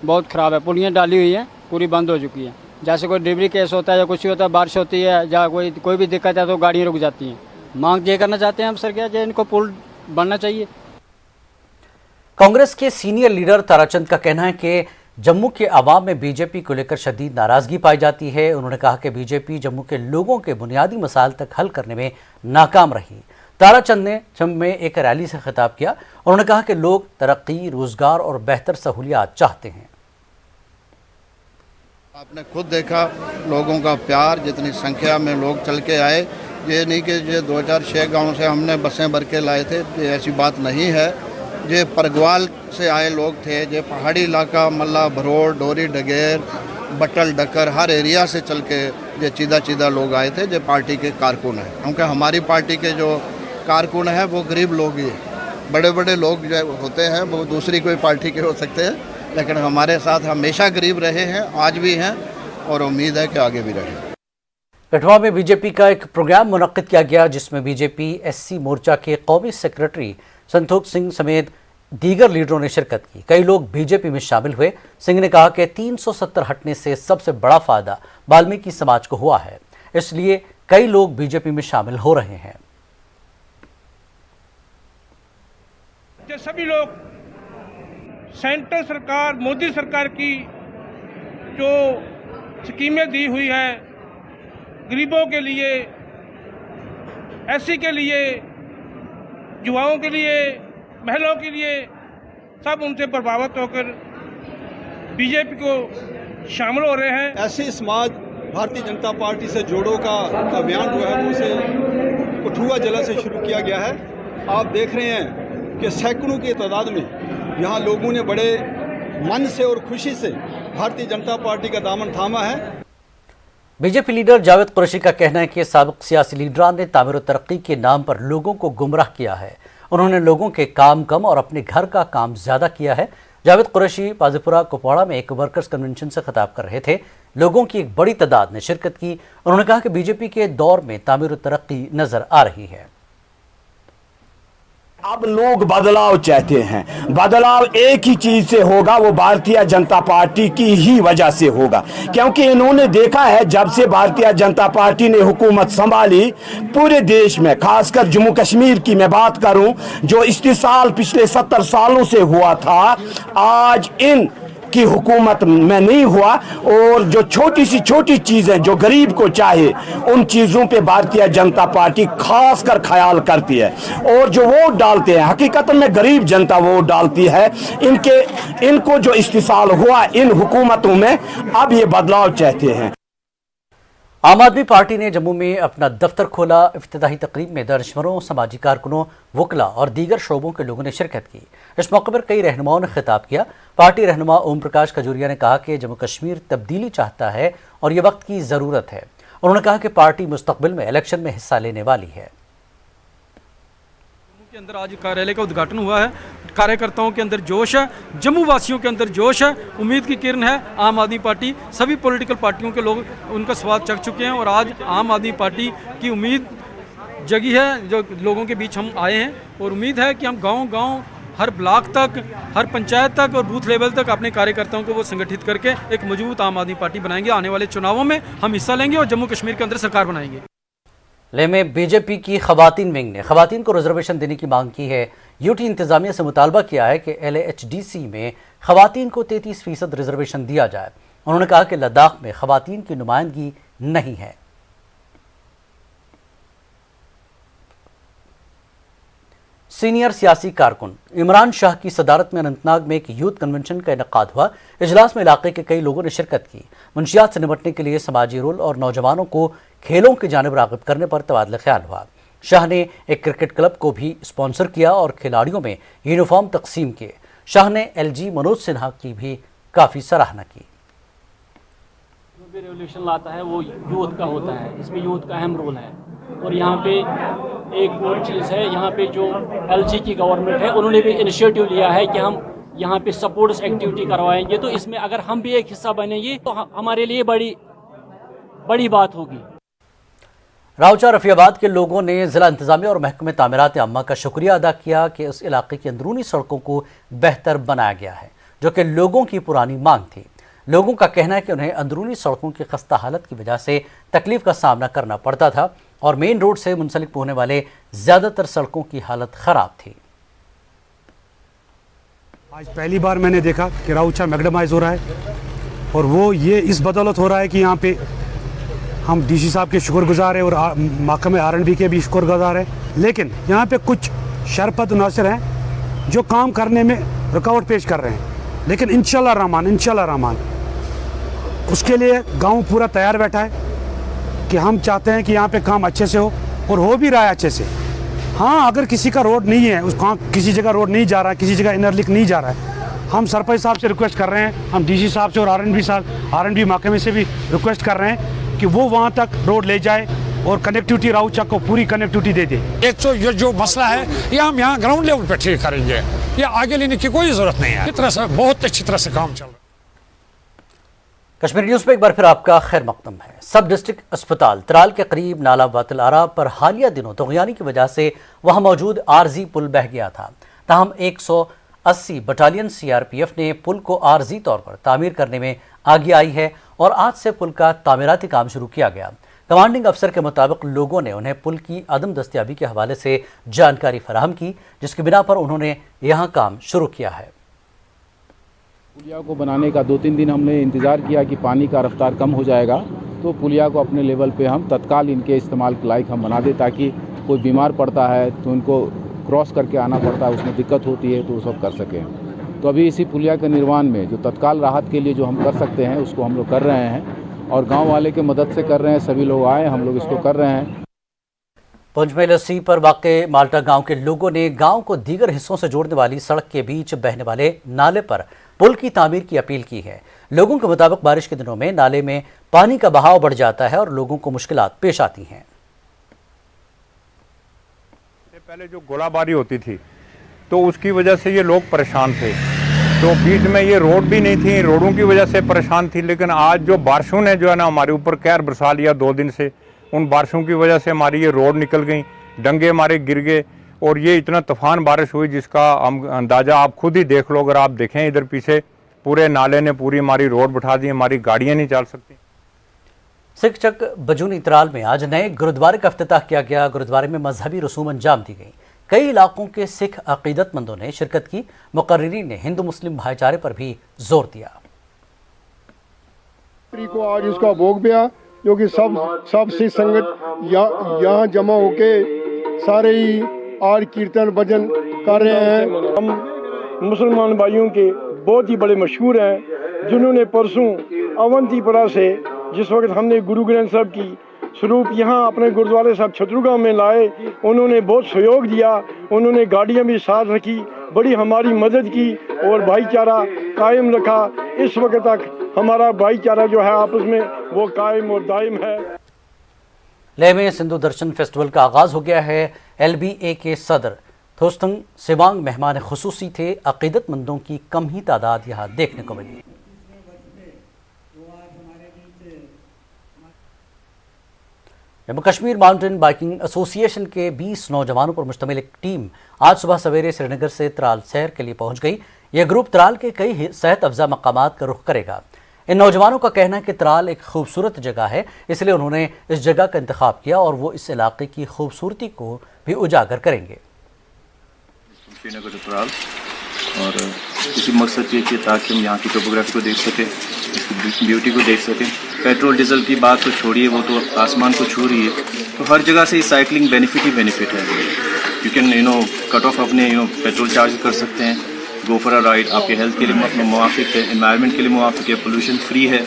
[SPEAKER 5] बहुत ख़राब है। पुलियाँ डाली हुई हैं, पूरी बंद हो चुकी हैं। जैसे कोई डिलीवरी केस होता है या कुछ होता है, बारिश होती है या कोई भी दिक्कत है तो गाड़ियाँ रुक जाती हैं। मांग ये करना चाहते हैं हम सर, क्या इनको पुल बनना चाहिए।
[SPEAKER 1] कांग्रेस के सीनियर लीडर ताराचंद का कहना है कि जम्मू के अवाम में बीजेपी को लेकर शदीद नाराजगी पाई जाती है। उन्होंने कहा कि बीजेपी जम्मू के लोगों के बुनियादी मसाइल तक हल करने में नाकाम रही। ताराचंद ने जम्मू में एक रैली से खिताब किया। उन्होंने कहा कि लोग तरक्की, रोजगार और बेहतर सहूलियात चाहते हैं।
[SPEAKER 7] आपने खुद देखा लोगों का प्यार, जितनी संख्या में लोग चल के आए। ये नहीं कि ये 2006 गाँव से हमने बसें भर के लाए थे, ये ऐसी बात नहीं है। ये परगवाल से आए लोग थे, ये पहाड़ी इलाका मल्ला भरोड़, डोरी डगेर, बटल डकर, हर एरिया से चल के ये चीदा लोग आए थे। ये पार्टी के कारकुन हैं, क्योंकि हमारी पार्टी के जो कारकुन हैं वो गरीब लोग ही हैं। बड़े बड़े लोग जो होते हैं वो दूसरी कोई पार्टी के हो सकते हैं, लेकिन हमारे साथ हमेशा गरीब रहे हैं, आज भी हैं और उम्मीद है कि आगे भी रहें।
[SPEAKER 1] कठुआ में बीजेपी का एक प्रोग्राम मुनक्किद किया गया, जिसमें बीजेपी एससी मोर्चा के कौमी सेक्रेटरी संतोख सिंह समेत दीगर लीडरों ने शिरकत की। कई लोग बीजेपी में शामिल हुए। सिंह ने कहा कि 370 हटने से सबसे बड़ा फायदा वाल्मीकि समाज को हुआ है, इसलिए कई लोग बीजेपी में शामिल हो रहे हैं।
[SPEAKER 8] सभी लोग सेंट्रल सरकार, मोदी सरकार की जो स्कीमें दी हुई है गरीबों के लिए, एससी के लिए, युवाओं के लिए, महिलाओं के लिए, सब उनसे प्रभावित होकर बीजेपी को शामिल हो रहे हैं।
[SPEAKER 9] एससी समाज भारतीय जनता पार्टी से जोड़ो का अभियान जो है वो उसे कठुआ जिला से शुरू किया गया है। आप देख रहे हैं कि सैकड़ों की तादाद में यहाँ लोगों ने बड़े मन से और खुशी से भारतीय जनता पार्टी का दामन थामा है।
[SPEAKER 1] बीजेपी लीडर जावेद कुरैशी का कहना है कि साबिक सियासी लीडरान ने तामीर और तरक्की के नाम पर लोगों को गुमराह किया है। उन्होंने लोगों के काम कम और अपने घर का काम ज्यादा किया है। जावेद कुरैशी पाजीपुरा कुपवाड़ा में एक वर्कर्स कन्वेंशन से खिताब कर रहे थे। लोगों की एक बड़ी तादाद ने शिरकत की। उन्होंने कहा कि बीजेपी के दौर में तामीर और तरक्की नजर आ रही है।
[SPEAKER 10] अब लोग बदलाव चाहते हैं। बदलाव एक ही चीज से होगा, वो भारतीय जनता पार्टी की ही वजह से होगा, क्योंकि इन्होंने देखा है जब से भारतीय जनता पार्टी ने हुकूमत संभाली पूरे देश में, खासकर जम्मू कश्मीर की मैं बात करूं, जो इस्तिसाल पिछले 70 सालों से हुआ था, आज इन की हुकूमत में नहीं हुआ। और जो छोटी सी छोटी चीजें जो गरीब को चाहे, उन चीजों पे भारतीय जनता पार्टी खास कर ख्याल करती है। और जो वोट डालते हैं, हकीकत में गरीब जनता वोट डालती है। इनको जो इस्तिसाल हुआ इन हुकूमतों में, अब ये बदलाव चाहते हैं।
[SPEAKER 1] आम आदमी पार्टी ने जम्मू में अपना दफ्तर खोला। इफ्तिताही तकरीब में दर्जनों समाजी कारकुनों, वकला और दीगर शोबों के लोगों ने शिरकत की। इस मौके पर कई रहनुमाओं ने खिताब किया। पार्टी रहनुमा ओम प्रकाश खजूरिया ने कहा कि जम्मू कश्मीर तब्दीली चाहता है और ये वक्त की ज़रूरत है। انہوں نے کہا کہ پارٹی مستقبل میں الیکشن میں حصہ لینے والی ہے۔
[SPEAKER 6] کے اندر آج کاریالے کا ادھاٹن ہوا ہے، کاریہ کے اندر جوش ہے، جموں واسیوں کے اندر جوش ہے، امید کی کرن ہے۔ عام آدمی پارٹی سبھی پولیٹیکل پارٹیوں کے لوگ ان کا سواد چکھ چکے ہیں اور آج عام آدمی پارٹی کی امید جگی ہے جو لوگوں کے بیچ ہم آئے ہیں، اور امید ہے کہ ہم گاؤں گاؤں ہر بلاک تک، ہر پنچایت تک اور بوتھ لیول تک اپنے کاریہ کو وہ سنگٹھت کر کے ایک مضبوط عام آدمی پارٹی بنائیں گے۔ آنے والے چناؤں میں ہم حصہ لیں گے اور جموں کشمیر کے اندر سرکار بنائیں گے۔
[SPEAKER 1] لے میں بی جے پی کی خواتین ونگ نے خواتین کو ریزرویشن دینے کی مانگ کی ہے۔ یو ٹی انتظامیہ سے مطالبہ کیا ہے کہ L A H D C میں خواتین کو 33% ریزرویشن دیا جائے۔ انہوں نے کہا کہ لداخ میں خواتین کی نمائندگی نہیں ہے۔ سینئر سیاسی کارکن عمران شاہ کی صدارت میں اننت ناگ میں ایک یوتھ کنونشن کا انعقاد ہوا۔ اجلاس میں علاقے کے کئی لوگوں نے شرکت کی۔ منشیات سے نمٹنے کے لیے سماجی رول اور نوجوانوں کو کھیلوں کی جانب راغب کرنے پر تبادلہ خیال ہوا۔ شاہ نے ایک کرکٹ کلب کو بھی اسپانسر کیا اور کھلاڑیوں میں یونیفارم تقسیم کیے۔ شاہ نے ایل جی منوج سنہا کی بھی کافی سراہنا کی۔
[SPEAKER 11] جو بھی ریولیوشن لاتا ہے وہ یوتھ کا ہوتا ہے، اس میں یوتھ کا اہم رول ہے۔ اور یہاں پہ ایک اور چیز ہے، یہاں پہ جو ایل جی کی گورنمنٹ ہے انہوں نے بھی انیشیٹو لیا ہے کہ ہم یہاں پہ سپورٹس ایکٹیویٹی کروائیں گے، تو اس میں اگر ہم بھی ایک حصہ بنیں گے تو ہمارے لیے بڑی بات ہوگی۔
[SPEAKER 1] راؤچا رفیع آباد کے لوگوں نے ضلع انتظامیہ اور محکمہ تعمیرات عامہ کا شکریہ ادا کیا کہ اس علاقے کی اندرونی سڑکوں کو بہتر بنایا گیا ہے، جو کہ لوگوں کی پرانی مانگ تھی۔ لوگوں کا کہنا ہے کہ انہیں اندرونی سڑکوں کی خستہ حالت کی وجہ سے تکلیف کا سامنا کرنا پڑتا تھا اور مین روڈ سے منسلک ہونے والے زیادہ تر سڑکوں کی حالت خراب تھی۔
[SPEAKER 12] آج پہلی بار میں نے دیکھا کہ راؤچا میگڈمائز ہو رہا ہے، اور وہ یہ اس بدولت ہو رہا ہے کہ یہاں پہ ہم ڈی سی صاحب کے شکر گزار ہیں اور محکمہ R&B کے بھی شکر گزار ہیں، لیکن یہاں پہ کچھ شرپت عناصر ہیں جو کام کرنے میں رکاوٹ پیش کر رہے ہیں، لیکن انشاءاللہ رحمان اس کے لیے گاؤں پورا تیار بیٹھا ہے کہ ہم چاہتے ہیں کہ یہاں پہ کام اچھے سے ہو، اور ہو بھی رہا ہے اچھے سے۔ ہاں، اگر کسی کا روڈ نہیں ہے، اس کسی جگہ روڈ نہیں جا رہا ہے، کسی جگہ انر لنک نہیں جا رہا ہے، ہم سرپنچ صاحب سے ریکویسٹ کر رہے ہیں، ہم ڈی سی صاحب سے اور R&B محکمے سے بھی ریکویسٹ کر رہے ہیں کہ وہ وہاں تک روڈ لے جائے اور کنیکٹیوٹی راؤچا کو پوری کنیکٹیوٹی دے دے۔
[SPEAKER 13] ایک تو یہ جو مسئلہ ہے یہ ہم یہاں گراؤنڈ لیول پہ ٹھیک کریں گے، یہ آگے لینے کی کوئی ضرورت نہیں ہے۔ اس طرح سے بہت اچھی طرح سے کام چل رہا ہے۔
[SPEAKER 1] کشمیر نیوز پہ ایک بار پھر آپ کا خیر مقدم ہے۔ سب ڈسٹرکٹ اسپتال ترال کے قریب نالہ واتل آرا پر حالیہ دنوں طغیانی کی وجہ سے وہاں موجود عارضی پل بہہ گیا تھا، تاہم 180 بٹالین CRPF نے پل کو عارضی طور پر تعمیر کرنے میں آگے آئی ہے اور آج سے پل کا تعمیراتی کام شروع کیا گیا۔ کمانڈنگ افسر کے مطابق لوگوں نے انہیں پل کی عدم دستیابی کے حوالے سے جانکاری فراہم کی، جس کی بنا پر انہوں نے یہاں کام شروع کیا ہے۔
[SPEAKER 14] پلیا کو بنانے کا 2-3 دن ہم نے انتظار کیا کہ پانی کا رفتار کم ہو جائے گا تو پلیا کو اپنے لیول پہ ہم تتکال ان کے استعمال کے لائق ہم بنا دیں، تاکہ کوئی بیمار پڑتا ہے تو ان کو کراس کر کے آنا پڑتا ہے، اس میں دقت ہوتی ہے تو وہ سب کر سکیں۔ تو ابھی اسی پلیا کے نروان میں جو تتکال راحت کے لیے جو ہم کر سکتے ہیں اس کو ہم لوگ کر رہے ہیں، اور گاؤں والے کے مدد سے کر رہے ہیں، سبھی لوگ آئے ہم لوگ اس کو کر رہے ہیں۔
[SPEAKER 1] پنچ میں لسی پر واقع مالٹا گاؤں کے لوگوں نے گاؤں کو دیگر حصوں سے جوڑنے والی سڑک کے بیچ بہنے والے نالے پر پل کی تعمیر کی اپیل کی ہے۔ لوگوں کے مطابق بارش کے دنوں میں نالے میں پانی کا بہاؤ بڑھ جاتا ہے اور لوگوں کو مشکلات پیش آتی ہیں۔
[SPEAKER 15] پہلے جو گولہ باری ہوتی تھی تو اس کی وجہ سے یہ لوگ پریشان تھے، تو بیچ میں یہ روڈ بھی نہیں تھی، روڈوں کی وجہ سے پریشان تھی، لیکن آج جو بارشوں نے جو ہے نا ہمارے اوپر قہر برسا لیا 2 دن سے، ان بارشوں کی وجہ سے ہماری یہ روڈ نکل گئی، ڈنگے ہمارے گر گئے، اور یہ اتنا طوفان بارش ہوئی جس کا ہم اندازہ آپ خود ہی دیکھ لو، اگر آپ دیکھیں ادھر پیچھے پورے نالے نے پوری ہماری روڈ بٹھا دی، ہماری گاڑیاں نہیں چل سکتی۔
[SPEAKER 1] سکھ چک بجونی ترال میں آج نئے گرودوارے کا افتتاح کیا گیا۔ گرودوارے میں مذہبی رسوم انجام دی گئی۔ کئی علاقوں کے سکھ عقیدت مندوں نے شرکت کی۔ مقررین نے ہندو مسلم بھائی چارے پر بھی زور دیا۔
[SPEAKER 16] کو آج اس کا بھوگ پیا، جو کہ سب سے سنگت یہاں جمع ہو کے سارے ہی آج کیرتن بھجن کر رہے ہیں۔
[SPEAKER 28] ہم مسلمان بھائیوں کے بہت ہی بڑے مشہور ہیں، جنہوں نے پرسوں اونتی پورہ سے جس وقت ہم نے گرو گرنتھ صاحب کی سوروپ یہاں اپنے گردوارے صاحب چھترگاؤں میں لائے، انہوں نے بہت سہیوگ دیا، انہوں نے گاڑیاں بھی ساتھ رکھی، بڑی ہماری مدد کی اور بھائی چارہ قائم رکھا۔ اس وقت تک ہمارا بھائی چارہ جو ہے آپس میں وہ قائم اور دائم ہے۔
[SPEAKER 1] लेह में सिंधु दर्शन फेस्टिवल का आगाज हो गया है। LBA के सदर थोस्तंग सेवांग मेहमान खुसूसी थे। अकीदतमंदों की कम ही तादाद यहाँ देखने को मिली। Jammu Kashmir mountain biking association के 20 नौजवानों पर मुश्तमिल एक टीम आज सुबह सवेरे श्रीनगर से त्राल सैर के लिए पहुंच गई। यह ग्रुप त्राल के कई सेहत अफजा मकामात का रुख करेगा। इन नौजवानों का कहना है कि त्राल एक खूबसूरत जगह है, इसलिए उन्होंने इस जगह का इंतखाब किया और वो इस इलाके की खूबसूरती को भी उजागर करेंगे।
[SPEAKER 3] श्रीनगर त्राल और इसी मकसद ये कि ताकि हम यहाँ की टोपोग्राफी को देख सकें, इसकी ब्यूटी को देख सकें। पेट्रोल डीजल की बात तो छोड़िए, वो तो आसमान को छू रही है। तो हर जगह से साइकिलिंग बेनिफिट ही बेनिफिट है। यू कैन कट ऑफ अपने पेट्रोल चार्ज कर सकते हैं, गो फॉर अ राइड, आपके हेल्थ के लिए मुवाफिक है, एनवायरनमेंट के लिए मुवाफिक है, पोल्यूशन फ्री है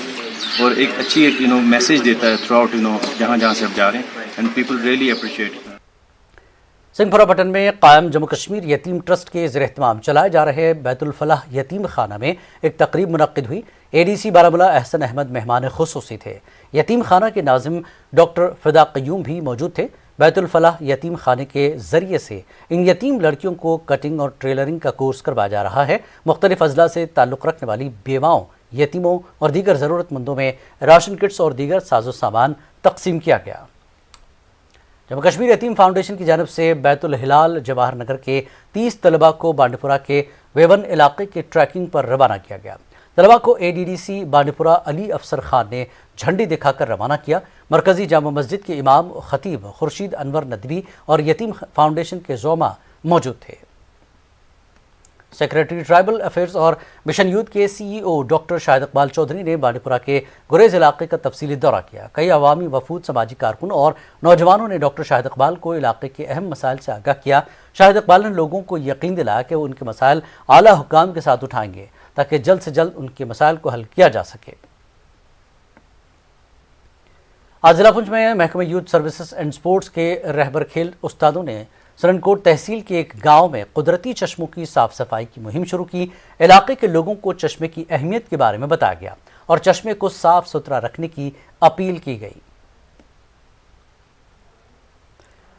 [SPEAKER 3] और एक अच्छी एक मैसेज देता है थ्रू आउट जहाँ जहाँ से आप जा रहे हैं and people really appreciate.
[SPEAKER 1] Singhpura Patan में कायम जम्मू कश्मीर यतीम ट्रस्ट के ज़ेर-ए-एहतमाम चलाए जा रहे बैतुल फलाह यतीम खाना में एक तकरीब मुनक्किद हुई। ADC बारामूला एहसन अहमद मेहमान खुसूसी थे। यतीम खाना के नाजिम डॉक्टर फिदा क़य्यूम भी मौजूद थे। बैतुल फलाह यतीम खाने के ज़रिए से इन यतीम लड़कियों को कटिंग और टेलरिंग का कोर्स करवाया जा रहा है। मुख्तलिफ अजला से ताल्लुक़ रखने वाली बेवाओं, यतीमों और दीगर ज़रूरतमंदों में राशन किट्स और दीगर साजो सामान तकसीम किया गया। जम्मू कश्मीर यतीम फाउंडेशन की जानिब से बैतुल हिलाल जवाहर नगर के 30 तलबा को बांडीपुरा के वेवन इलाके के ट्रैकिंग पर रवाना किया गया। तलबा को ADDC बांडीपुरा अली अफसर खान ने झंडी दिखाकर रवाना किया। मरकजी जामा मस्जिद के इमाम खतीब खुर्शीद अनवर नदवी और यतीम फाउंडेशन के ज़ोमा मौजूद थे। सेक्रेटरी ट्राइबल अफेयर्स और मिशन यूथ के CEO डॉक्टर शाहिद इकबाल चौधरी ने बांडीपुरा के गुरेज इलाके का तफसीली दौरा किया। कई अवामी वफूद, समाजी कारकुन और नौजवानों ने डॉक्टर शाहिद इकबाल को इलाके के अहम मसाइल से आगाह किया। शाहिद इकबाल ने लोगों को यकीन दिलाया कि वो उनके मसाइल आला हुक्काम के साथ उठाएंगे ताकि जल्द से जल्द उनके मसाइल को हल किया जा सके। आज जिला पुंछ में महकमे यूथ सर्विसेज एंड स्पोर्ट्स के रहबर खेल उस्तादों ने सरनकोट तहसील के एक गांव में कुदरती चश्मों की साफ सफाई की मुहिम शुरू की। इलाके के लोगों को चश्मे की अहमियत के बारे में बताया गया और चश्मे को साफ सुथरा रखने की अपील की गई।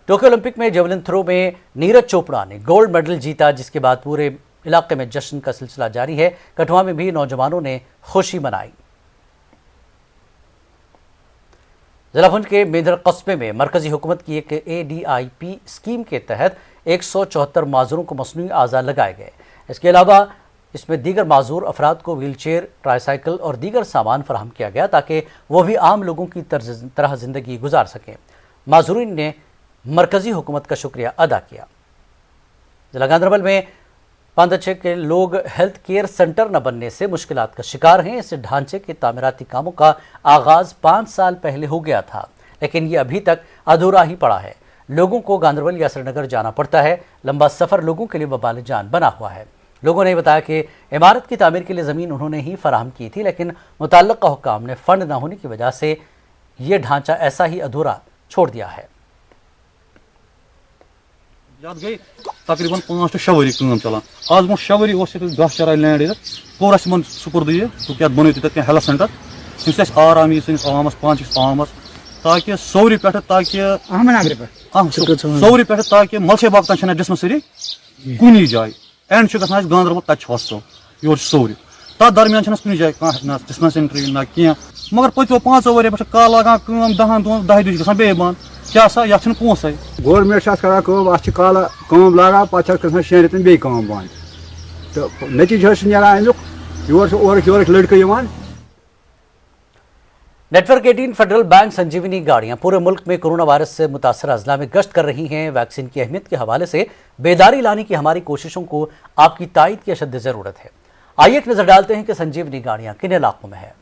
[SPEAKER 1] टोक्यो ओलंपिक में जेवलिन थ्रो में नीरज चोपड़ा ने गोल्ड मेडल जीता, जिसके बाद पूरे इलाके में जश्न का सिलसिला जारी है। कठुआ में भी नौजवानों ने खुशी मनाई। जिला पुंछ के मेंढर कस्बे में मरकजी हुकूमत की एक ADIP स्कीम के तहत 174 माजूरों को मसनूई आज़ा लगाए गए। इसके अलावा इसमें दीगर माजूर अफराद को व्हील चेयर, ट्राईसाइकिल और दीगर सामान फराहम किया गया ताकि वो भी आम लोगों की तरह ज़िंदगी गुजार सकें। माजूरीन ने मरकजी हुकूमत का शुक्रिया अदा किया। जिला गांधरबल में पांदछे के लोग हेल्थ केयर सेंटर न बनने से मुश्किलात का शिकार हैं। इस ढांचे के तामीराती कामों का आगाज 5 साल पहले हो गया था, लेकिन ये अभी तक अधूरा ही पड़ा है। लोगों को गांधरबल या श्रीनगर जाना पड़ता है। लंबा सफ़र लोगों के लिए वबाल जान बना हुआ है। लोगों ने बताया कि इमारत की तामीर के लिए ज़मीन उन्होंने ही फराहम की थी, लेकिन मुतल्लिक़ा हुक्काम ने फंड न होने की वजह से ये ढांचा ऐसा ही अधूरा छोड़ दिया है।
[SPEAKER 17] गई तकरीबन 5 to 6 वरी काम चलान। आज वो 6 वरी गह चराई लैंड ये पूरा मन सुपुर्द ये तो क्या बनो तक हेल्थ सेंटर इस आराम ये आवामस 5 आवामस ताकि सौरी पे सौरी पे ताकि मलसे बाग तक जिसम सरी कुनी जाए एंड गांधरबल तक हॉस्टल योर सौरी तथ दरमियान कुछ जाए कह डिस्पेंसरी ना क्या मगर पतो 5 वरी पे कल लगा 10 दिन गए बे बंद क्या सा ये पोस
[SPEAKER 18] गवर्नमेंट कल कम लगा पे 6 रेतन बे बंद तो नतीजा अमुक योर लड़के।
[SPEAKER 1] नेटवर्क 18 फेडरल बैंक संजीवनी गाड़ियां पूरे मुल्क में कोरोना वायरस से मुतासर अजला में गश्त कर रही हैं। वैक्सीन की अहमियत के हवाले से बेदारी लाने की हमारी कोशिशों को आपकी तायद की अशद ज़रूरत है। आइए एक नज़र डालते हैं कि संजीवनी गाड़ियां किन इलाकों में है।